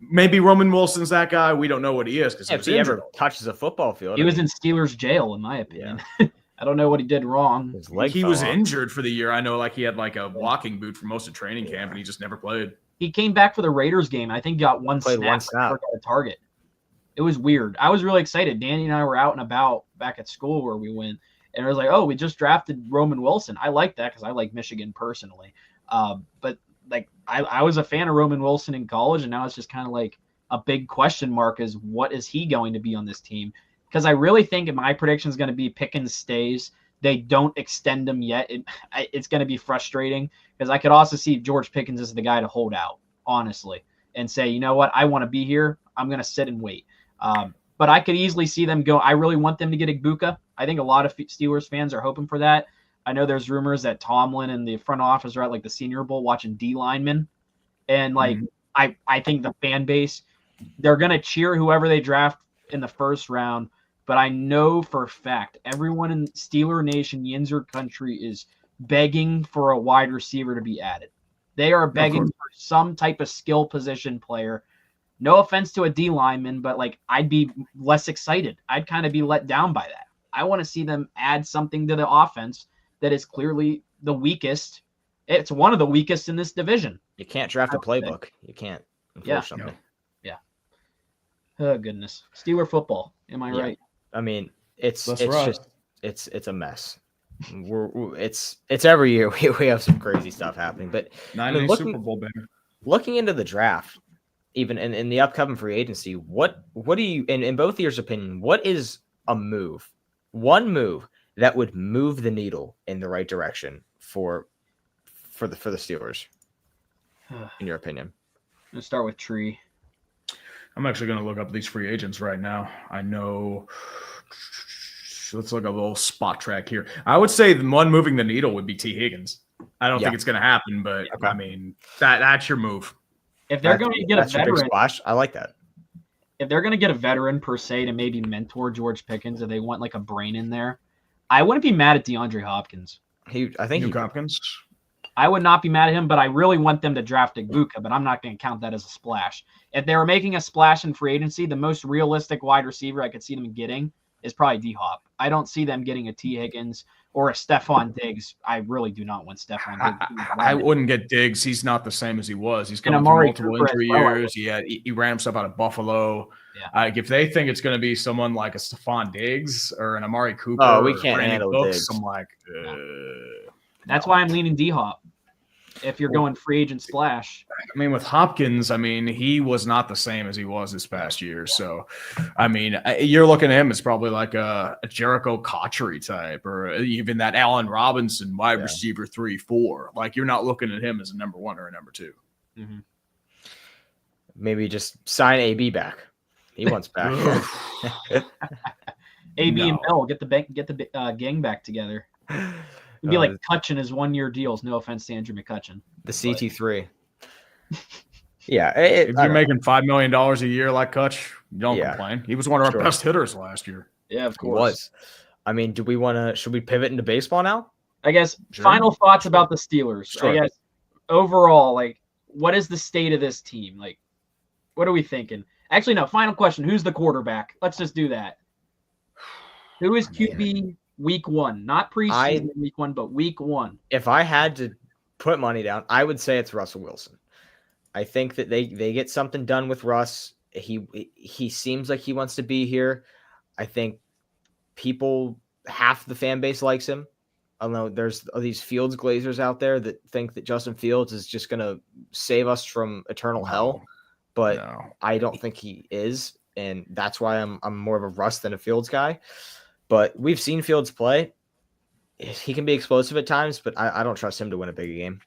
Maybe Roman Wilson's that guy. We don't know what he is. If he ever touches a football field. He was in Steelers jail, in my opinion. Yeah. I don't know what he did wrong. He was injured for the year. I know, like, he had, like, a walking boot for most of training camp, and he just never played. He came back for the Raiders game. I think got one snap. Got a target. It was weird. I was really excited. Danny and I were out and about back at school where we went, and it was like, oh, we just drafted Roman Wilson. I like that because I like Michigan personally. But like I was a fan of Roman Wilson in college, and now it's just kind of like a big question mark is what is he going to be on this team? Because I really think my prediction is going to be Pickens stays. They don't extend him yet. It's going to be frustrating because I could also see George Pickens as the guy to hold out, honestly, and say, you know what, I want to be here. I'm going to sit and wait. But I could easily see them go. I really want them to get Igbokwe. I think a lot of Steelers fans are hoping for that. I know there's rumors that Tomlin and the front office are at like the Senior Bowl watching D linemen. And like, I think the fan base, they're going to cheer whoever they draft in the first round. But I know for a fact, everyone in Steeler Nation, Yinzer country is begging for a wide receiver to be added. They are begging for some type of skill position player. No offense to a D lineman, but like I'd be less excited. I'd kind of be let down by that. I want to see them add something to the offense that is clearly the weakest. It's one of the weakest in this division. You can't draft a playbook. You can't. Unfortunately. Yeah. Oh goodness. Steeler football. Am I right? I mean, it's a mess. It's every year we have some crazy stuff happening. But Super Bowl banner. Looking into the draft. Even in the upcoming free agency, what do you, in both of your opinion, what is a move, one move that would move the needle in the right direction for the Steelers, in your opinion? Let's start with Tree. I'm actually going to look up these free agents right now. I know. Let's look up a little spot track here. I would say the one moving the needle would be T. Higgins. I don't think it's going to happen, but I mean, that's your move. If they're going to get a veteran, splash, I like that. If they're going to get a veteran per se to maybe mentor George Pickens, if they want like a brain in there, I wouldn't be mad at DeAndre Hopkins. Hopkins. I would not be mad at him, but I really want them to draft Igbokwe, but I'm not going to count that as a splash. If they were making a splash in free agency, the most realistic wide receiver I could see them getting is probably D-Hop. I don't see them getting a T. Higgins or a Stephon Diggs. I really do not want Stephon Diggs. I wouldn't get Diggs. He's not the same as he was. He's coming through multiple injury years. He ran himself out of Buffalo. Yeah. If they think it's going to be someone like a Stephon Diggs or an Amari Cooper, we can't handle Diggs. I'm like, that's why I'm leaning D-Hop. If you're going free agent splash. I mean, with Hopkins, I mean, he was not the same as he was this past year. So, I mean, you're looking at him as probably like a Jericho Cotchery type or even that Allen Robinson wide receiver 3-4. Like, you're not looking at him as a number one or a number two. Mm-hmm. Maybe just sign AB back. He wants back. AB and Bill, get the gang back together. It'd be like Cutchin is 1-year deals. No offense to Andrew McCutcheon. The CT3. Yeah. If you're making $5 million a year like Cutch, you don't complain. He was one of our best hitters last year. Yeah, of course. He was. I mean, should we pivot into baseball now? I guess final thoughts about the Steelers. Sure. I guess overall, like, what is the state of this team? Like, what are we thinking? Actually, no, final question. Who's the quarterback? Let's just do that. Who is QB week 1? Not preseason week 1, but week 1. If I had to put money down, I would say it's Russell Wilson. I think that they get something done with Russ. He seems like he wants to be here. I think half the fan base likes him. I don't know. There's these Fields Glazers out there that think that Justin Fields is just going to save us from eternal hell, but I don't think he is, and that's why I'm more of a Russ than a Fields guy. But we've seen Fields play. He can be explosive at times, but I don't trust him to win a big game.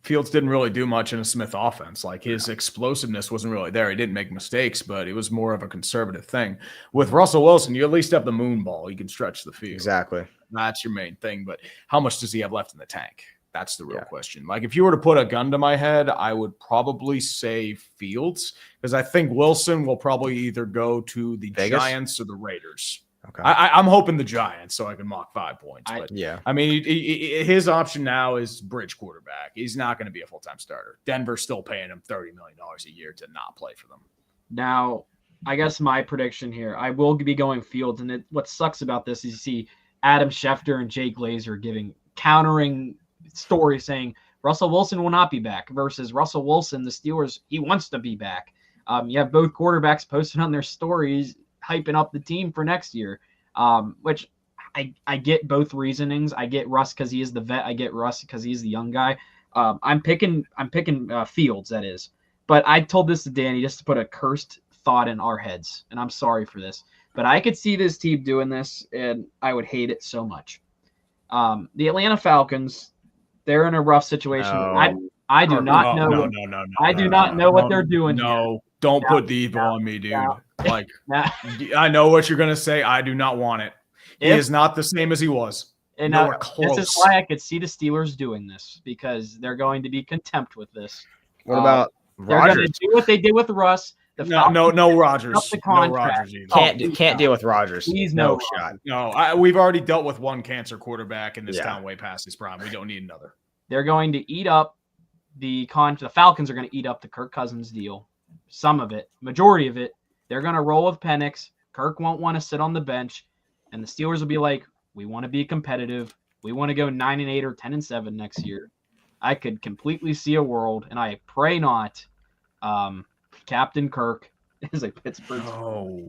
Fields didn't really do much in a Smith offense. Like his explosiveness wasn't really there. He didn't make mistakes, but it was more of a conservative thing. With Russell Wilson, you at least have the moon ball. You can stretch the field. Exactly. That's your main thing. But how much does he have left in the tank? That's the real question. Like if you were to put a gun to my head, I would probably say Fields because I think Wilson will probably either go to the Vegas? Giants or the Raiders. Okay. I'm hoping the Giants so I can mock 5 points. But yeah. I mean, his option now is bridge quarterback. He's not going to be a full-time starter. Denver's still paying him $30 million a year to not play for them. Now, I guess my prediction here, I will be going Fields. And what sucks about this is you see Adam Schefter and Jay Glazer giving countering stories saying Russell Wilson will not be back versus Russell Wilson, the Steelers, he wants to be back. You have both quarterbacks posting on their stories hyping up the team for next year, which I get both reasonings. I get Russ because he is the vet. I get Russ because he's the young guy. I'm picking Fields, that is. But I told this to Danny just to put a cursed thought in our heads, and I'm sorry for this. But I could see this team doing this, and I would hate it so much. The Atlanta Falcons, they're in a rough situation. No. I do not know. No. I do not know what they're doing. No, don't put the evil on me, dude. Like, I know what you're gonna say. I do not want it. He is not the same as he was. And nowhere close. This is why I could see the Steelers doing this because they're going to be contempt with this. What about they're going Rodgers? to do what they did with Russ. No Rodgers. Up the No contract. Rodgers either. Can't deal with Rodgers. Please no no shot. No, we've already dealt with one cancer quarterback in this Yeah. town way past his prime. We don't need another. They're going to eat up the Falcons are going to eat up the Kirk Cousins deal. Some of it, majority of it. They're going to roll with Penix. Kirk won't want to sit on the bench, and the Steelers will be like, "We want to be competitive. We want to go 9-8 or 10-7 next year." I could completely see a world, and I pray not. Captain Kirk is a Pittsburgh. Oh,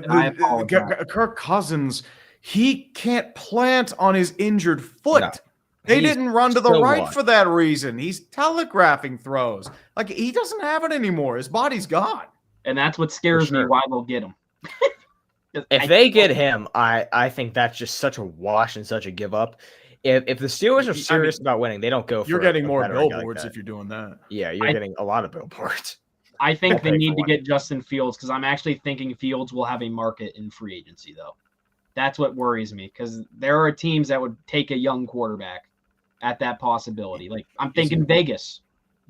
I apologize. Kirk Cousins, he can't plant on his injured foot. No. They He's didn't run to the still right one. for that reason. He's telegraphing throws. Like he doesn't have it anymore. His body's gone. And that's what scares me sure. why they'll get him. If they get him, I think that's just such a wash and such a give up. If the Steelers are serious about winning, they don't go for You're getting a more veteran guy billboards like if you're doing that. Yeah, you're getting a lot of billboards. I think they pay need for to one. get Justin Fields because I'm actually thinking Fields will have a market in free agency, though. That's what worries me because there are teams that would take a young quarterback at that possibility. Like I'm thinking Vegas.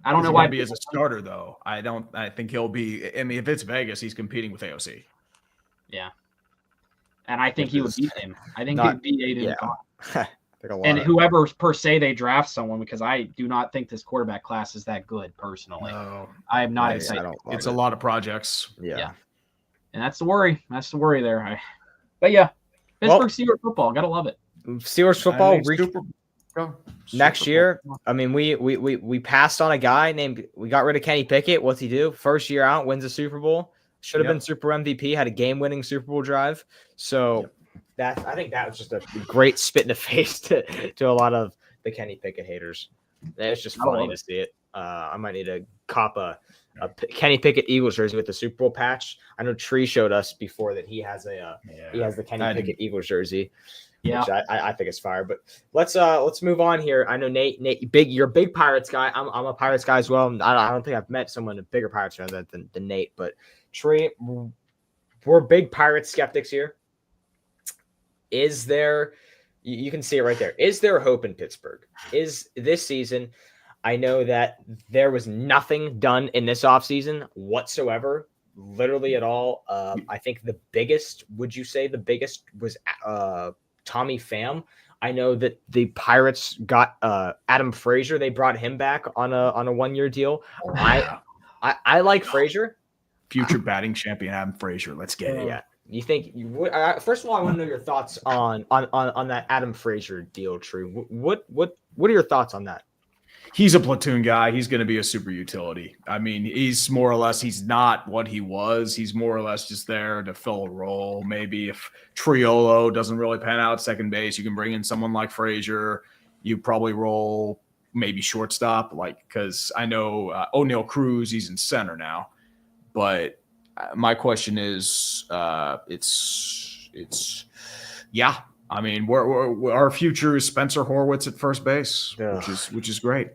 I don't know why. Be as a starter though. I think he'll be. I mean, if it's Vegas, he's competing with AOC. Yeah, and I think he would beat him. I think not- he'd beat Aiden. Yeah. And whoever per se they draft someone because I do not think this quarterback class is that good personally. No, I am not I excited. don't love it's it. a lot of projects. Yeah. And that's the worry. That's the worry there. But yeah, Pittsburgh Steelers football. Gotta love it. Steelers football I think next Super year. Bowl. I mean, we passed on a guy named. We got rid of Kenny Pickett. What's he do? First year out, wins a Super Bowl. Should have been Super MVP. Had a game-winning Super Bowl drive. So I think that was just a great spit in the face to a lot of the Kenny Pickett haters. It's just funny to see it. I might need to cop a Kenny Pickett Eagles jersey with the Super Bowl patch. I know Tree showed us before that he has he has the Kenny Pickett Eagles jersey. Yeah, which I think is fire. But let's move on here. I know Nate, you're a big Pirates guy. I'm a Pirates guy as well. I don't think I've met someone a bigger Pirates fan than Nate. But Tree, we're big Pirates skeptics here. Is there? You can see it right there. Is there hope in Pittsburgh? Is this season? I know that there was nothing done in this offseason whatsoever, literally at all. I think the biggest, would you say the biggest was Tommy Pham? I know that the Pirates got Adam Frazier. They brought him back on a 1-year deal. I like Frazier. Future batting champion Adam Frazier. Let's get it. Yeah. You think first of all, I want to know your thoughts on that Adam Frazier deal, True. What are your thoughts on that? He's a platoon guy. He's going to be a super utility. I mean, he's more or less, he's not what he was. He's more or less just there to fill a role. Maybe if Triolo doesn't really pan out at second base, you can bring in someone like Frazier. You probably roll maybe shortstop, like, because I know O'Neal Cruz, he's in center now. But my question is, yeah. I mean, our future is Spencer Horwitz at first base, which is great.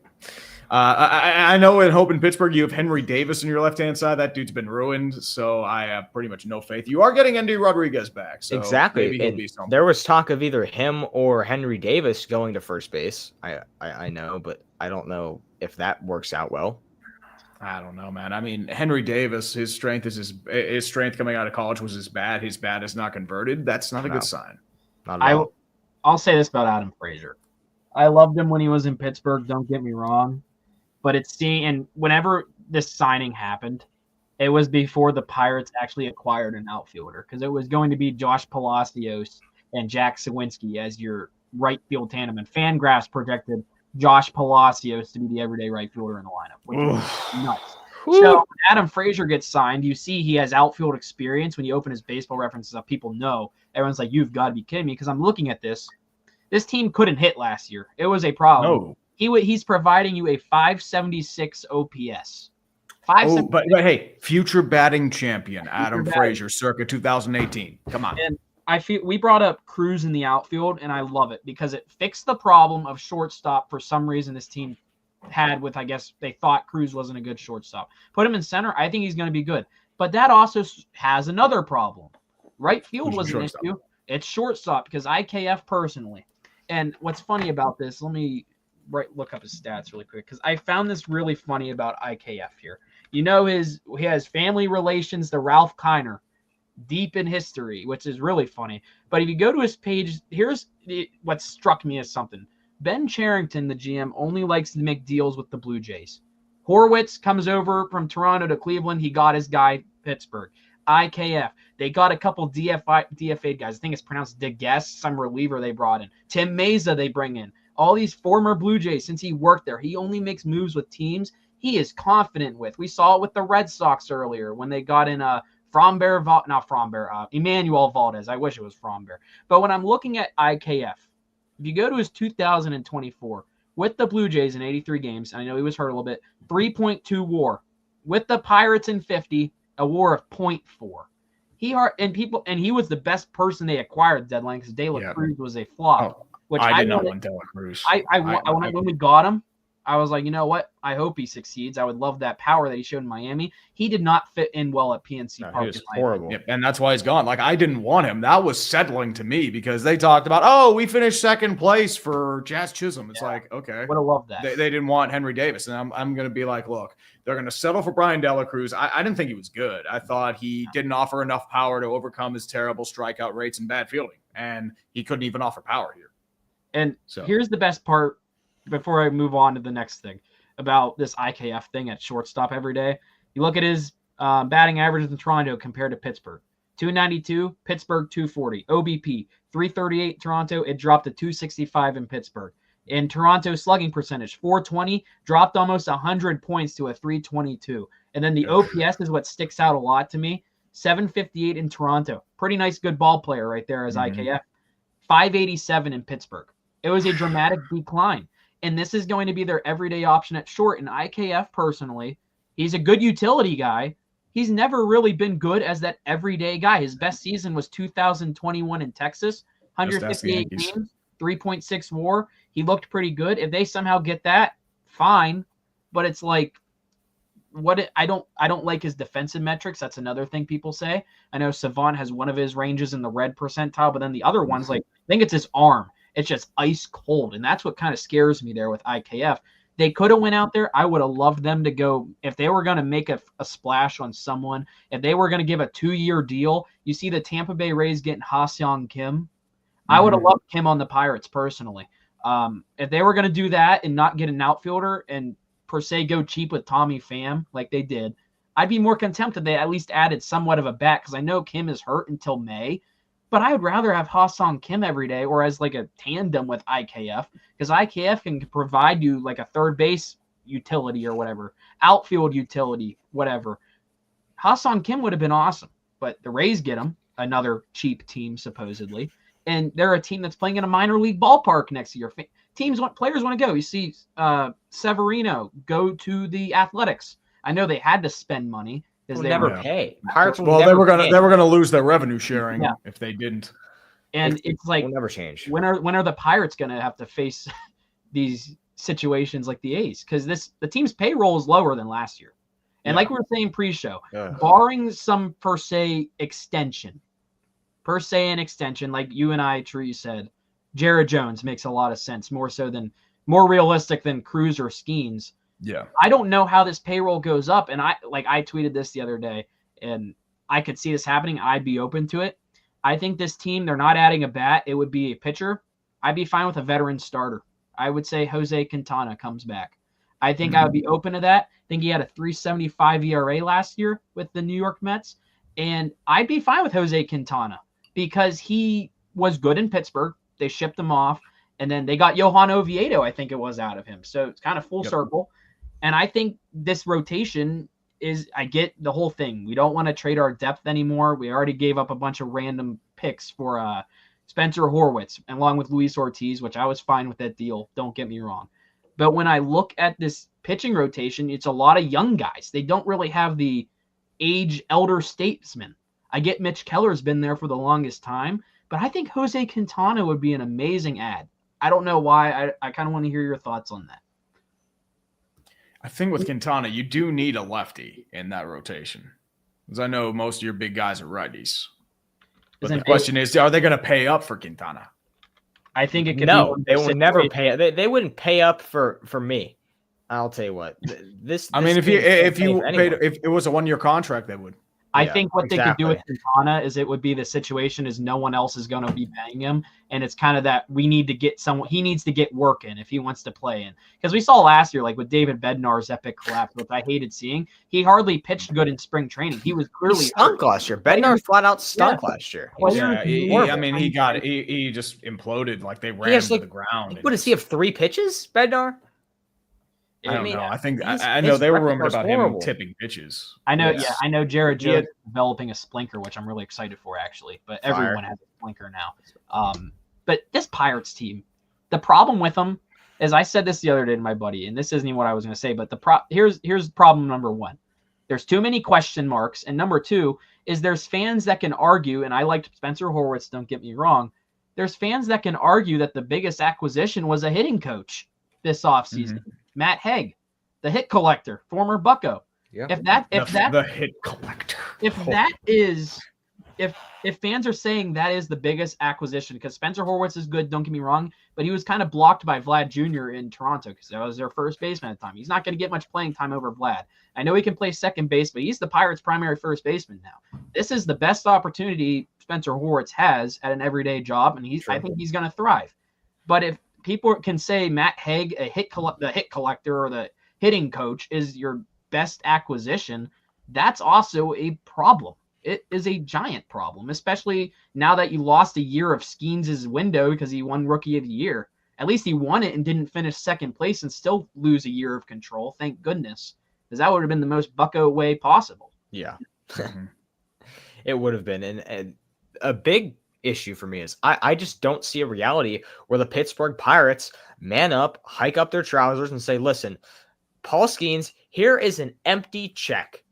I know in Hope in Pittsburgh you have Henry Davis on your left-hand side. That dude's been ruined, so I have pretty much no faith. You are getting Andy Rodriguez back, so exactly. Maybe he'll be something. There was talk of either him or Henry Davis going to first base. I know, but I don't know if that works out well. I don't know, man. I mean, Henry Davis, his strength coming out of college was his bat. His bat is not converted. That's not a good sign. I'll say this about Adam Frazier. I loved him when he was in Pittsburgh. Don't get me wrong. But and whenever this signing happened, it was before the Pirates actually acquired an outfielder, because it was going to be Josh Palacios and Jack Sawinski as your right field tandem. And Fangraphs projected Josh Palacios to be the everyday right fielder in the lineup, which was nuts. So when Adam Frazier gets signed, you see he has outfield experience. When you open his baseball references up, people know. Everyone's like, you've got to be kidding me, because I'm looking at this. This team couldn't hit last year. It was a problem. No. He's providing you a 576 OPS. But hey, future batting champion Adam Frazier, circa 2018. Come on. And I feel we brought up Cruz in the outfield, and I love it because it fixed the problem of shortstop for some reason this team had with, I guess they thought Cruz wasn't a good shortstop. Put him in center. I think he's going to be good. But that also has another problem. Right field was an issue. It's shortstop because IKF personally. And what's funny about this, let me look up his stats really quick, because I found this really funny about IKF here. You know, he has family relations to Ralph Kiner deep in history, which is really funny. But if you go to his page, here's what struck me as something. Ben Cherington, the GM, only likes to make deals with the Blue Jays. Horwitz comes over from Toronto to Cleveland. He got his guy, Pittsburgh. IKF, they got a couple DFA guys. I think it's pronounced DeGuess, some reliever they brought in. Tim Meza they bring in. All these former Blue Jays, since he worked there, he only makes moves with teams he is confident with. We saw it with the Red Sox earlier when they got in Emmanuel Valdez. I wish it was Fromber. But when I'm looking at IKF, if you go to his 2024 with the Blue Jays in 83 games, I know he was hurt a little bit, 3.2 WAR. With the Pirates in 50, a WAR of 0.4. He was the best person they acquired deadline, because De La Cruz was a flop. Which I did not want De La Cruz. When we got him, I was like, you know what? I hope he succeeds. I would love that power that he showed in Miami. He did not fit in well at PNC Park. He was horrible. Yep, and that's why he's gone. Like, I didn't want him. That was settling to me, because they talked about, we finished second place for Jazz Chisholm. It's like, okay. Would have loved that. They didn't want Henry Davis. And I'm going to be like, look, they're going to settle for Brian De La Cruz. I didn't think he was good. I thought he didn't offer enough power to overcome his terrible strikeout rates and bad fielding. And he couldn't even offer power here. And here's the best part before I move on to the next thing about this IKF thing at shortstop every day. You look at his batting averages in Toronto compared to Pittsburgh. 292, Pittsburgh 240. OBP 338 Toronto. It dropped to 265 in Pittsburgh. In Toronto, slugging percentage 420, dropped almost 100 points to a 322. And then the OPS is what sticks out a lot to me. 758 in Toronto. Pretty nice, good ball player right there as IKF. 587 in Pittsburgh. It was a dramatic decline. And this is going to be their everyday option at short. And IKF, personally, he's a good utility guy. He's never really been good as that everyday guy. His best season was 2021 in Texas, 158 games, 3.6 WAR. He looked pretty good. If they somehow get that, fine. But it's like, I don't like his defensive metrics. That's another thing people say. I know Savant has one of his ranges in the red percentile, but then the other one's like, I think it's his arm. It's just ice cold. And that's what kind of scares me there with IKF. They could have went out there. I would have loved them to go, if they were going to make a splash on someone, if they were going to give a 2-year deal. You see the Tampa Bay Rays getting Ha-Seong Kim. I would have loved Kim on the Pirates personally. If they were going to do that and not get an outfielder and per se go cheap with Tommy Pham like they did, I'd be more content if they at least added somewhat of a bat because I know Kim is hurt until May. But I would rather have Ha-Sung Kim every day or as like a tandem with IKF because IKF can provide you like a third base utility or whatever, outfield utility, whatever. Ha-Sung Kim would have been awesome, but the Rays get him, another cheap team supposedly, and they're a team that's playing in a minor league ballpark next year. Players want to go. You see Severino go to the Athletics. I know they had to spend money. They'll never pay. Pirates they were gonna lose their revenue sharing if they didn't. And it's like will never change. When are the Pirates gonna have to face these situations like the A's? Because the team's payroll is lower than last year. And like we were saying pre-show, barring some per se an extension, like UrinatingTree said, Jared Jones makes a lot of sense, more realistic than Cruz or Skeens. Yeah. I don't know how this payroll goes up. And I tweeted this the other day and I could see this happening. I'd be open to it. I think this team, they're not adding a bat. It would be a pitcher. I'd be fine with a veteran starter. I would say Jose Quintana comes back. I think I would be open to that. I think he had a 3.75 ERA last year with the New York Mets. And I'd be fine with Jose Quintana because he was good in Pittsburgh. They shipped him off. And then they got Johan Oviedo, I think it was, out of him. So it's kind of full circle. And I think this rotation I get the whole thing. We don't want to trade our depth anymore. We already gave up a bunch of random picks for Spencer Horwitz, along with Luis Ortiz, which I was fine with that deal. Don't get me wrong. But when I look at this pitching rotation, it's a lot of young guys. They don't really have the age elder statesman. I get Mitch Keller's been there for the longest time, but I think Jose Quintana would be an amazing ad. I don't know why. I kind of want to hear your thoughts on that. I think with Quintana, you do need a lefty in that rotation. Because I know most of your big guys are righties. But the question is, are they going to pay up for Quintana? I think it could be they will never pay. They wouldn't pay up for me. I'll tell you what. If it was a 1-year contract, they would. I think what they could do with Quintana is it would be the situation is no one else is going to be paying him. And it's kind of that we need to get someone. He needs to get work in if he wants to play in. Because we saw last year, like with David Bednar's epic collapse, which I hated seeing, he hardly pitched good in spring training. He was clearly stunk last year. Bednar flat out stunk last year. He just imploded. Like they ran to the ground. What does he have? 3 pitches, Bednar? I don't know. I know they were rumored about him tipping pitches. I know. Yes. Yeah, I know. Jared Jones is developing a splinker, which I'm really excited for, actually. But everyone has a splinker now. But this Pirates team, the problem with them is I said this the other day to my buddy, and this isn't even what I was going to say. But here's problem number 1. There's too many question marks, and number 2 is there's fans that can argue, and I liked Spencer Horwitz. Don't get me wrong. There's fans that can argue that the biggest acquisition was a hitting coach this offseason. Mm-hmm. Matt Haig, the hit collector, former Bucco. Yeah. The hit collector. If fans are saying that is the biggest acquisition, because Spencer Horwitz is good, don't get me wrong, but he was kind of blocked by Vlad Jr. in Toronto because that was their first baseman at the time. He's not going to get much playing time over Vlad. I know he can play second base, but he's the Pirates' primary first baseman now. This is the best opportunity Spencer Horwitz has at an everyday job, and I think he's going to thrive. But if people can say Matt Haig, the hit collector or the hitting coach, is your best acquisition, that's also a problem. It is a giant problem, especially now that you lost a year of Skeens' window because he won Rookie of the Year. At least he won it and didn't finish second place and still lose a year of control. Thank goodness, because that would have been the most Bucco way possible. Yeah, it would have been. And a big issue for me is I just don't see a reality where the Pittsburgh Pirates man up, hike up their trousers, and say, listen, Paul Skeens, here is an empty check.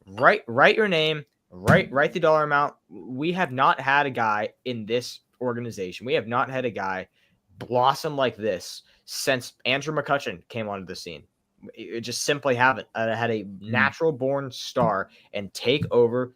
Write your name, write the dollar amount. We have not had a guy in this organization. We have not had a guy blossom like this since Andrew McCutchen came onto the scene. It just simply haven't had a natural born star and take over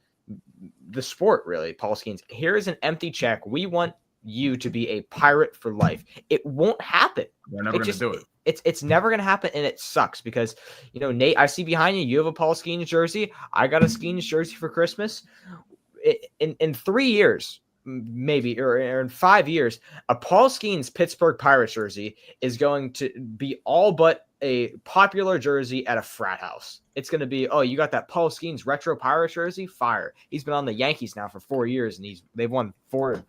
the sport, really. Paul Skeens, here is an empty check. We want you to be a Pirate for life. It won't happen. We're never going to do it. It's never going to happen, and it sucks because, Nate, I see behind you, you have a Paul Skeens jersey. I got a Skeens jersey for Christmas. In 3 years, maybe or in 5 years, a Paul Skeens Pittsburgh Pirates jersey is going to be all but a popular jersey at a frat house. It's going to be, oh, you got that Paul Skeens retro Pirates jersey? Fire. He's been on the Yankees now for 4 years, and they've won 4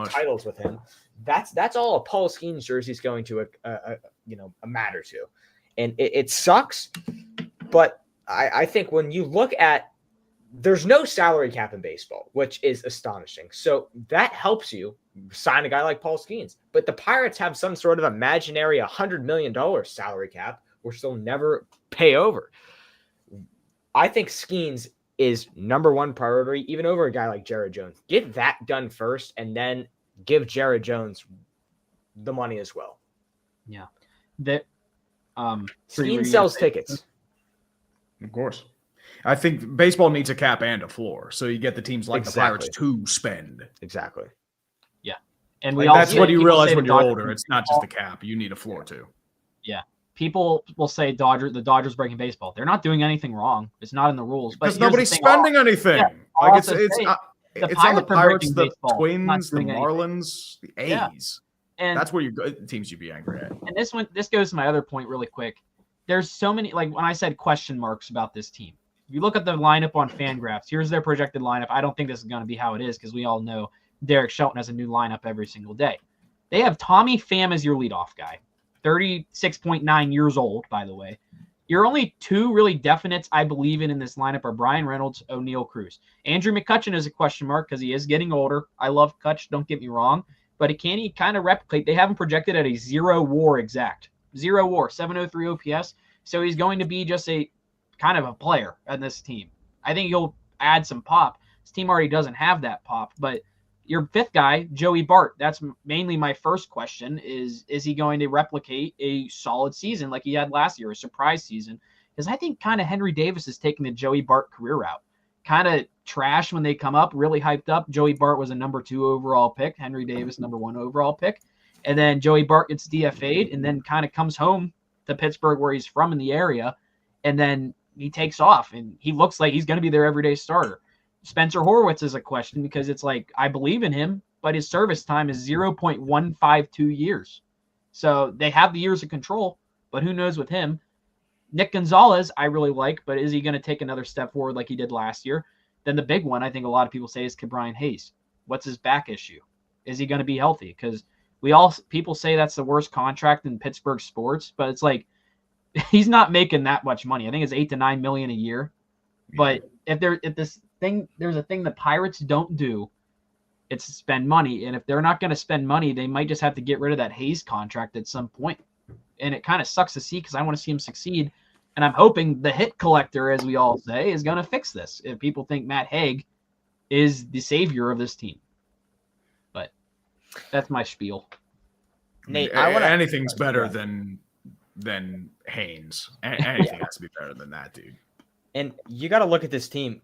titles with him. That's all a Paul Skeens jersey is going to matter to. And it sucks, but I think when you look at, there's no salary cap in baseball, which is astonishing. So that helps you sign a guy like Paul Skeens. But the Pirates have some sort of imaginary $100 million salary cap, which they'll never pay over. I think Skeens is number one priority, even over a guy like Jared Jones. Get that done first, and then give Jared Jones the money as well. Yeah. That Skeens sells tickets. Of course. I think baseball needs a cap and a floor, so you get the teams like the Pirates to spend. Exactly. Yeah, and that's what you realize when you're older. It's not just a cap; you need a floor too. Yeah, people will say the Dodgers breaking baseball. They're not doing anything wrong. It's not in the rules. Because nobody's spending anything. Yeah, like it's on the Pirates, the baseball, Twins, the Marlins, the A's. Yeah. And that's where teams you'd be angry at. And this goes to my other point really quick. There's so many, like when I said question marks about this team. If you look at the lineup on Fangraphs, here's their projected lineup. I don't think this is going to be how it is because we all know Derek Shelton has a new lineup every single day. They have Tommy Pham as your leadoff guy, 36.9 years old, by the way. Your only two really definites I believe in this lineup are Brian Reynolds, O'Neal Cruz. Andrew McCutchen is a question mark because he is getting older. I love Kutch, don't get me wrong, but can he kind of replicate? They have him projected at a 0 WAR exact. 0 WAR, 703 OPS. So he's going to be just a kind of a player on this team. I think he'll add some pop. This team already doesn't have that pop, but your fifth guy, Joey Bart, that's mainly my first question is he going to replicate a solid season like he had last year, a surprise season? Because I think kind of Henry Davis is taking the Joey Bart career route. Kind of trash when they come up, really hyped up. Joey Bart was a number 2 overall pick, Henry Davis number 1 overall pick. And then Joey Bart gets DFA'd and then kind of comes home to Pittsburgh where he's from in the area. And then he takes off and he looks like he's going to be their everyday starter. Spencer Horwitz is a question because it's like, I believe in him, but his service time is 0.152 years. So they have the years of control, but who knows with him? Nick Gonzalez, I really like, but is he going to take another step forward like he did last year? Then the big one, I think a lot of people say, is Ke'Bryan Hayes. What's his back issue? Is he going to be healthy? Because people say that's the worst contract in Pittsburgh sports, but it's like, he's not making that much money. I think it's $8 to $9 million a year. But there's a thing the Pirates don't do, it's spend money. And if they're not going to spend money, they might just have to get rid of that Hayes contract at some point. And it kind of sucks to see because I want to see him succeed. And I'm hoping the hit collector, as we all say, is going to fix this. If people think Matt Haig is the savior of this team. But that's my spiel. Nate, anything's better than Haynes. Anything has to be better than that, dude. And you got to look at this team.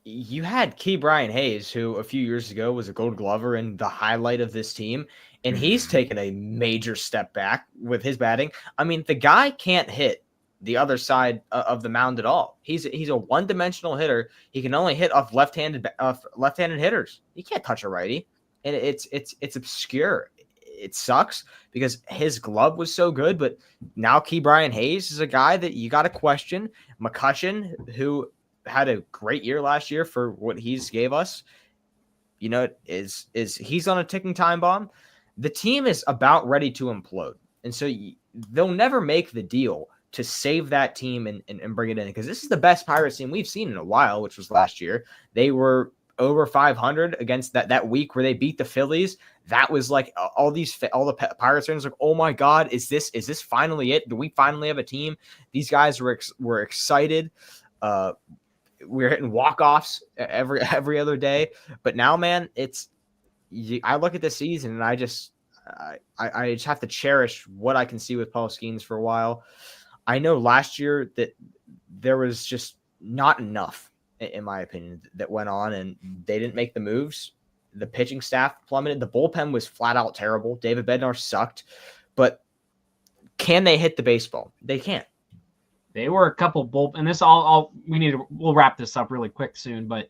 You had Ke'Bryan Hayes, who a few years ago was a Gold Glover and the highlight of this team, and he's taken a major step back with his batting. I mean, the guy can't hit the other side of the mound at all. He's a one-dimensional hitter. He can only hit off left-handed hitters. He can't touch a righty, and it's obscure. It sucks because his glove was so good, but now Ke'Bryan Hayes is a guy that you got to question. McCutchen, who had a great year last year for what he's gave us, is he's on a ticking time bomb. The team is about ready to implode, and so they'll never make the deal to save that team and bring it in because this is the best Pirates team we've seen in a while, which was last year. They were over 500 against that week where they beat the Phillies. That was like all the Pirates fans like, oh my God, is this finally it? Do we finally have a team? These guys were excited. We're hitting walk-offs every other day, but now, man, I look at this season and I just have to cherish what I can see with Paul Skeens for a while. I know last year that there was just not enough, in my opinion, that went on, and they didn't make the moves. The pitching staff plummeted. The bullpen was flat out terrible. David Bednar sucked, but can they hit the baseball? They can't. They were a couple and this we'll wrap this up really quick soon, but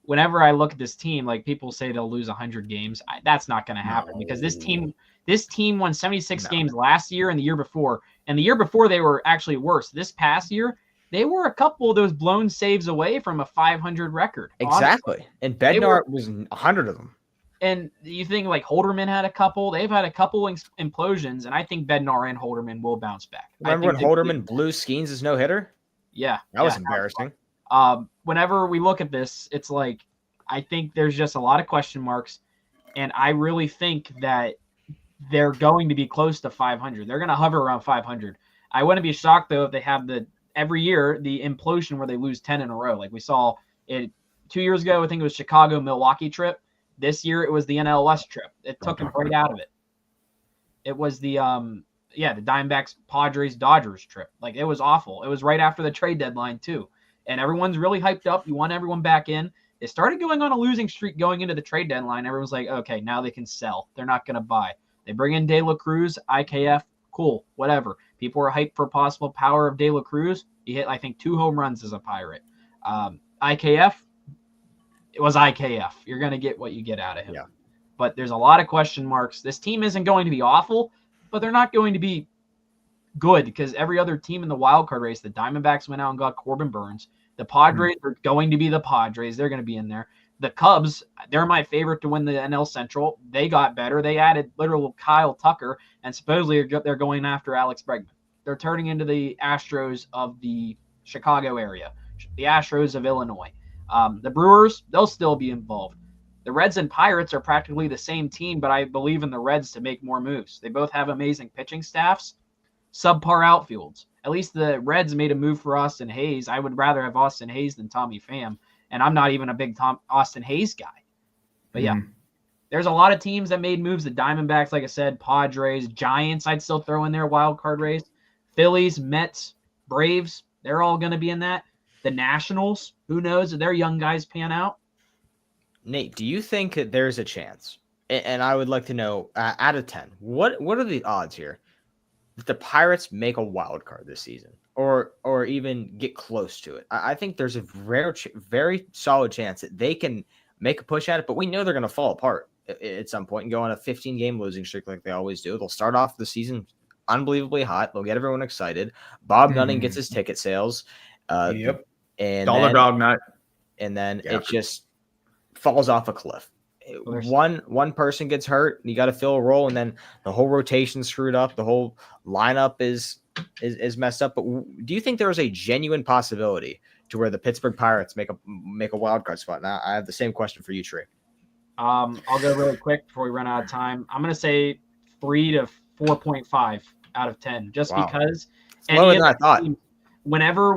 whenever I look at this team, like people say they'll lose 100 games. That's not going to happen because this team won 76 games last year and the year before. And the year before they were actually worse. This past year, they were a couple of those blown saves away from a 500 record. Exactly. Honestly. And Bednar was 100 of them. And you think like Holderman had a couple. They've had a couple implosions, and I think Bednar and Holderman will bounce back. Remember when Holderman blew Skeens' no-hitter? Yeah. That was embarrassing. Whenever we look at this, it's like I think there's just a lot of question marks, and I really think that they're going to be close to 500. They're going to hover around 500. I wouldn't be shocked, though, if they have every year the implosion where they lose 10 in a row. Like we saw it 2 years ago, I think it was Chicago-Milwaukee trip. This year it was the NLS trip. It took them right out of it. It was the Diamondbacks, Padres, Dodgers trip. Like it was awful. It was right after the trade deadline too. And everyone's really hyped up. You want everyone back in. They started going on a losing streak going into the trade deadline. Everyone's like, okay, now they can sell. They're not going to buy. They bring in De La Cruz, IKF, cool, whatever. People are hyped for possible power of De La Cruz. He hit, I think, 2 home runs as a Pirate. IKF, it was IKF. You're going to get what you get out of him. Yeah. But there's a lot of question marks. This team isn't going to be awful, but they're not going to be good because every other team in the wild card race, the Diamondbacks went out and got Corbin Burns. The Padres are going to be the Padres. They're going to be in there. The Cubs, they're my favorite to win the NL Central. They got better. They added literal Kyle Tucker, and supposedly they're going after Alex Bregman. They're turning into the Astros of the Chicago area, the Astros of Illinois. The Brewers, they'll still be involved. The Reds and Pirates are practically the same team, but I believe in the Reds to make more moves. They both have amazing pitching staffs, subpar outfields. At least the Reds made a move for Austin Hayes. I would rather have Austin Hayes than Tommy Pham, and I'm not even a big Austin Hayes guy. But yeah, there's a lot of teams that made moves. The Diamondbacks, like I said, Padres, Giants, I'd still throw in their wild card race. Phillies, Mets, Braves, they're all going to be in that. The Nationals, who knows if their young guys pan out? Nate, do you think that there's a chance? And I would like to know, out of 10, what are the odds here that the Pirates make a wild card this season or even get close to it? I think there's a very solid chance that they can make a push at it, but we know they're going to fall apart at some point and go on a 15-game losing streak like they always do. They'll start off the season unbelievably hot. They'll get everyone excited. Bob Nutting gets his ticket sales. Yep. And Dollar Dog Nut. And then it just falls off a cliff. One person gets hurt, you got to fill a role, and then the whole rotation's screwed up. The whole lineup is messed up. But do you think there is a genuine possibility to where the Pittsburgh Pirates make a wild card spot? Now, I have the same question for you, Tree. I'll go really quick before we run out of time. I'm going to say 3 to 4.5 out of 10, just because. Lower than I thought. Whenever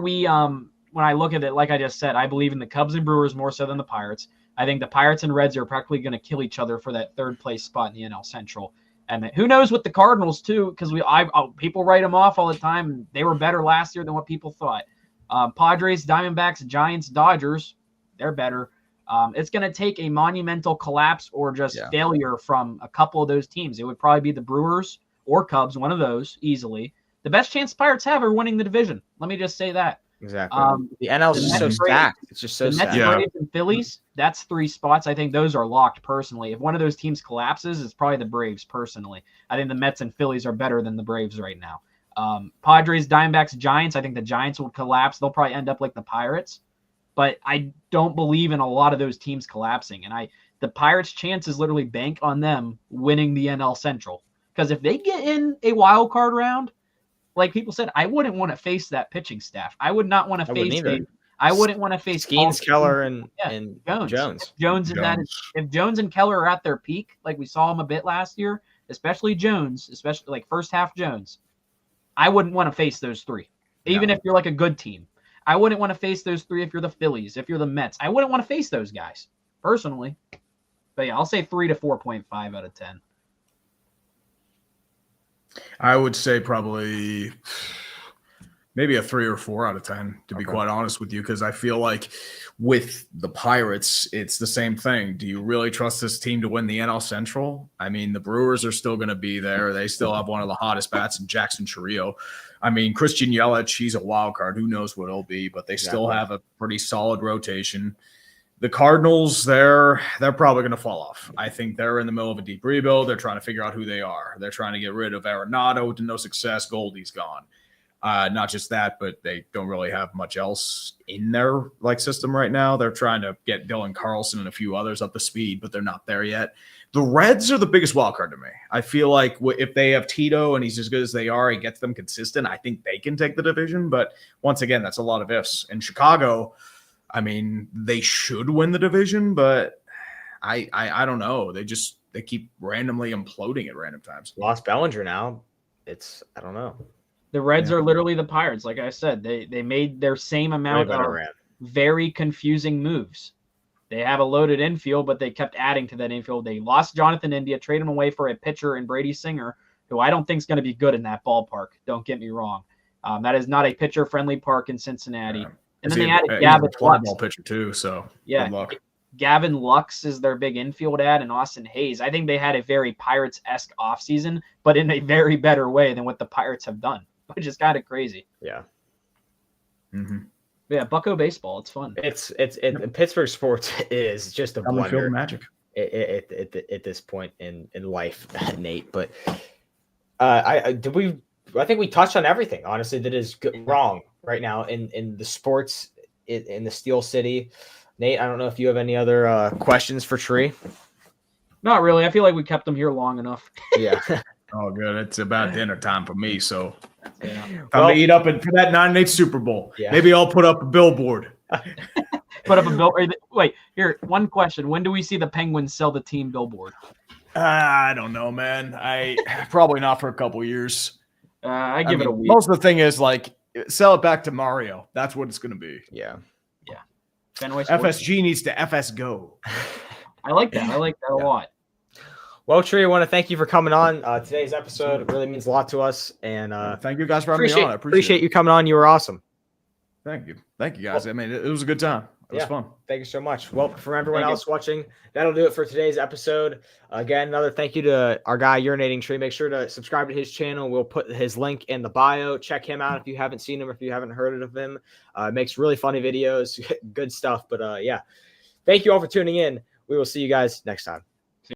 when I look at it, like I just said, I believe in the Cubs and Brewers more so than the Pirates. I think the Pirates and Reds are practically going to kill each other for that third place spot in the NL Central. And who knows with the Cardinals too, because people write them off all the time. They were better last year than what people thought. Padres, Diamondbacks, Giants, Dodgers, they're better. It's going to take a monumental collapse or just failure from a couple of those teams. It would probably be the Brewers or Cubs, one of those easily. The best chance Pirates have are winning the division. Let me just say that. Exactly. The NL is just so stacked. It's just so stacked. The Mets, Braves, and Phillies, that's 3 spots. I think those are locked personally. If one of those teams collapses, it's probably the Braves personally. I think the Mets and Phillies are better than the Braves right now. Padres, Diamondbacks, Giants, I think the Giants will collapse. They'll probably end up like the Pirates. But I don't believe in a lot of those teams collapsing. And the Pirates' chance is literally bank on them winning the NL Central. Because if they get in a wild card round, like people said, I wouldn't want to face that pitching staff. I would not want to face. I wouldn't want to face Skeens, Keller, and Jones. If Jones and Keller are at their peak, like we saw them a bit last year, especially Jones, especially like first half Jones, I wouldn't want to face those 3. Even if you're like a good team, I wouldn't want to face those 3. If you're the Phillies, if you're the Mets, I wouldn't want to face those guys personally. But yeah, I'll say 3 to 4.5 out of 10. I would say probably maybe a 3 or 4 out of 10, to be quite honest with you, because I feel like with the Pirates, it's the same thing. Do you really trust this team to win the NL Central? I mean, the Brewers are still going to be there. They still have one of the hottest bats in Jackson Chourio. I mean, Christian Yelich, he's a wild card. Who knows what it'll be, but they still have a pretty solid rotation. The Cardinals, they're probably going to fall off. I think they're in the middle of a deep rebuild. They're trying to figure out who they are. They're trying to get rid of Arenado to no success. Goldie's gone. Not just that, but they don't really have much else in their system right now. They're trying to get Dylan Carlson and a few others up to speed, but they're not there yet. The Reds are the biggest wild card to me. I feel like if they have Tito and he's as good as they are, he gets them consistent, I think they can take the division. But once again, that's a lot of ifs. In Chicago, I mean, they should win the division, but I don't know. They keep randomly imploding at random times. Lost Bellinger now. I don't know. The Reds are literally the Pirates. Like I said, they made their same amount of very confusing moves. They have a loaded infield, but they kept adding to that infield. They lost Jonathan India, traded him away for a pitcher in Brady Singer, who I don't think is going to be good in that ballpark. Don't get me wrong. That is not a pitcher-friendly park in Cincinnati. And then they added Gavin Lux. Pitcher too, so yeah, good luck. Gavin Lux is their big infield ad, and Austin Hayes. I think they had a very Pirates-esque offseason, but in a very better way than what the Pirates have done, which is kind of crazy. Yeah. Mm-hmm. Yeah, Bucko baseball. It's fun. It's Pittsburgh sports is just a wonder. Magic at this point in life, Nate. But I think we touched on everything, honestly, that is wrong right now in the sports in the Steel City. Nate, I don't know if you have any other questions for Tree. Not really. I feel like we kept them here long enough. Yeah. Oh, good. It's about dinner time for me, so time Well, to eat up for that 9-8 Super Bowl. Yeah. Maybe I'll put up a billboard. Put up a bill. Wait, here. One question: when do we see the Penguins sell the team billboard? I don't know, man. I probably not for a couple years. I give it a week. Most of the thing is sell it back to Mario. That's what it's going to be. Yeah. Fenway Sports. FSG needs to FS go. I like that. I like that a lot. Well, Tree, I want to thank you for coming on today's episode. It really means a lot to us, and thank you guys for having me on. I appreciate you coming on. You were awesome. Thank you, guys. I mean, it was a good time. It was fun. Thank you so much. Well, for everyone else watching, that'll do it for today's episode. Again, another thank you to our guy UrinatingTree. Make sure to subscribe to his channel. We'll put his link in the bio. Check him out if you haven't seen him, if you haven't heard of him. Makes really funny videos, good stuff. But yeah, thank you all for tuning in. We will see you guys next time.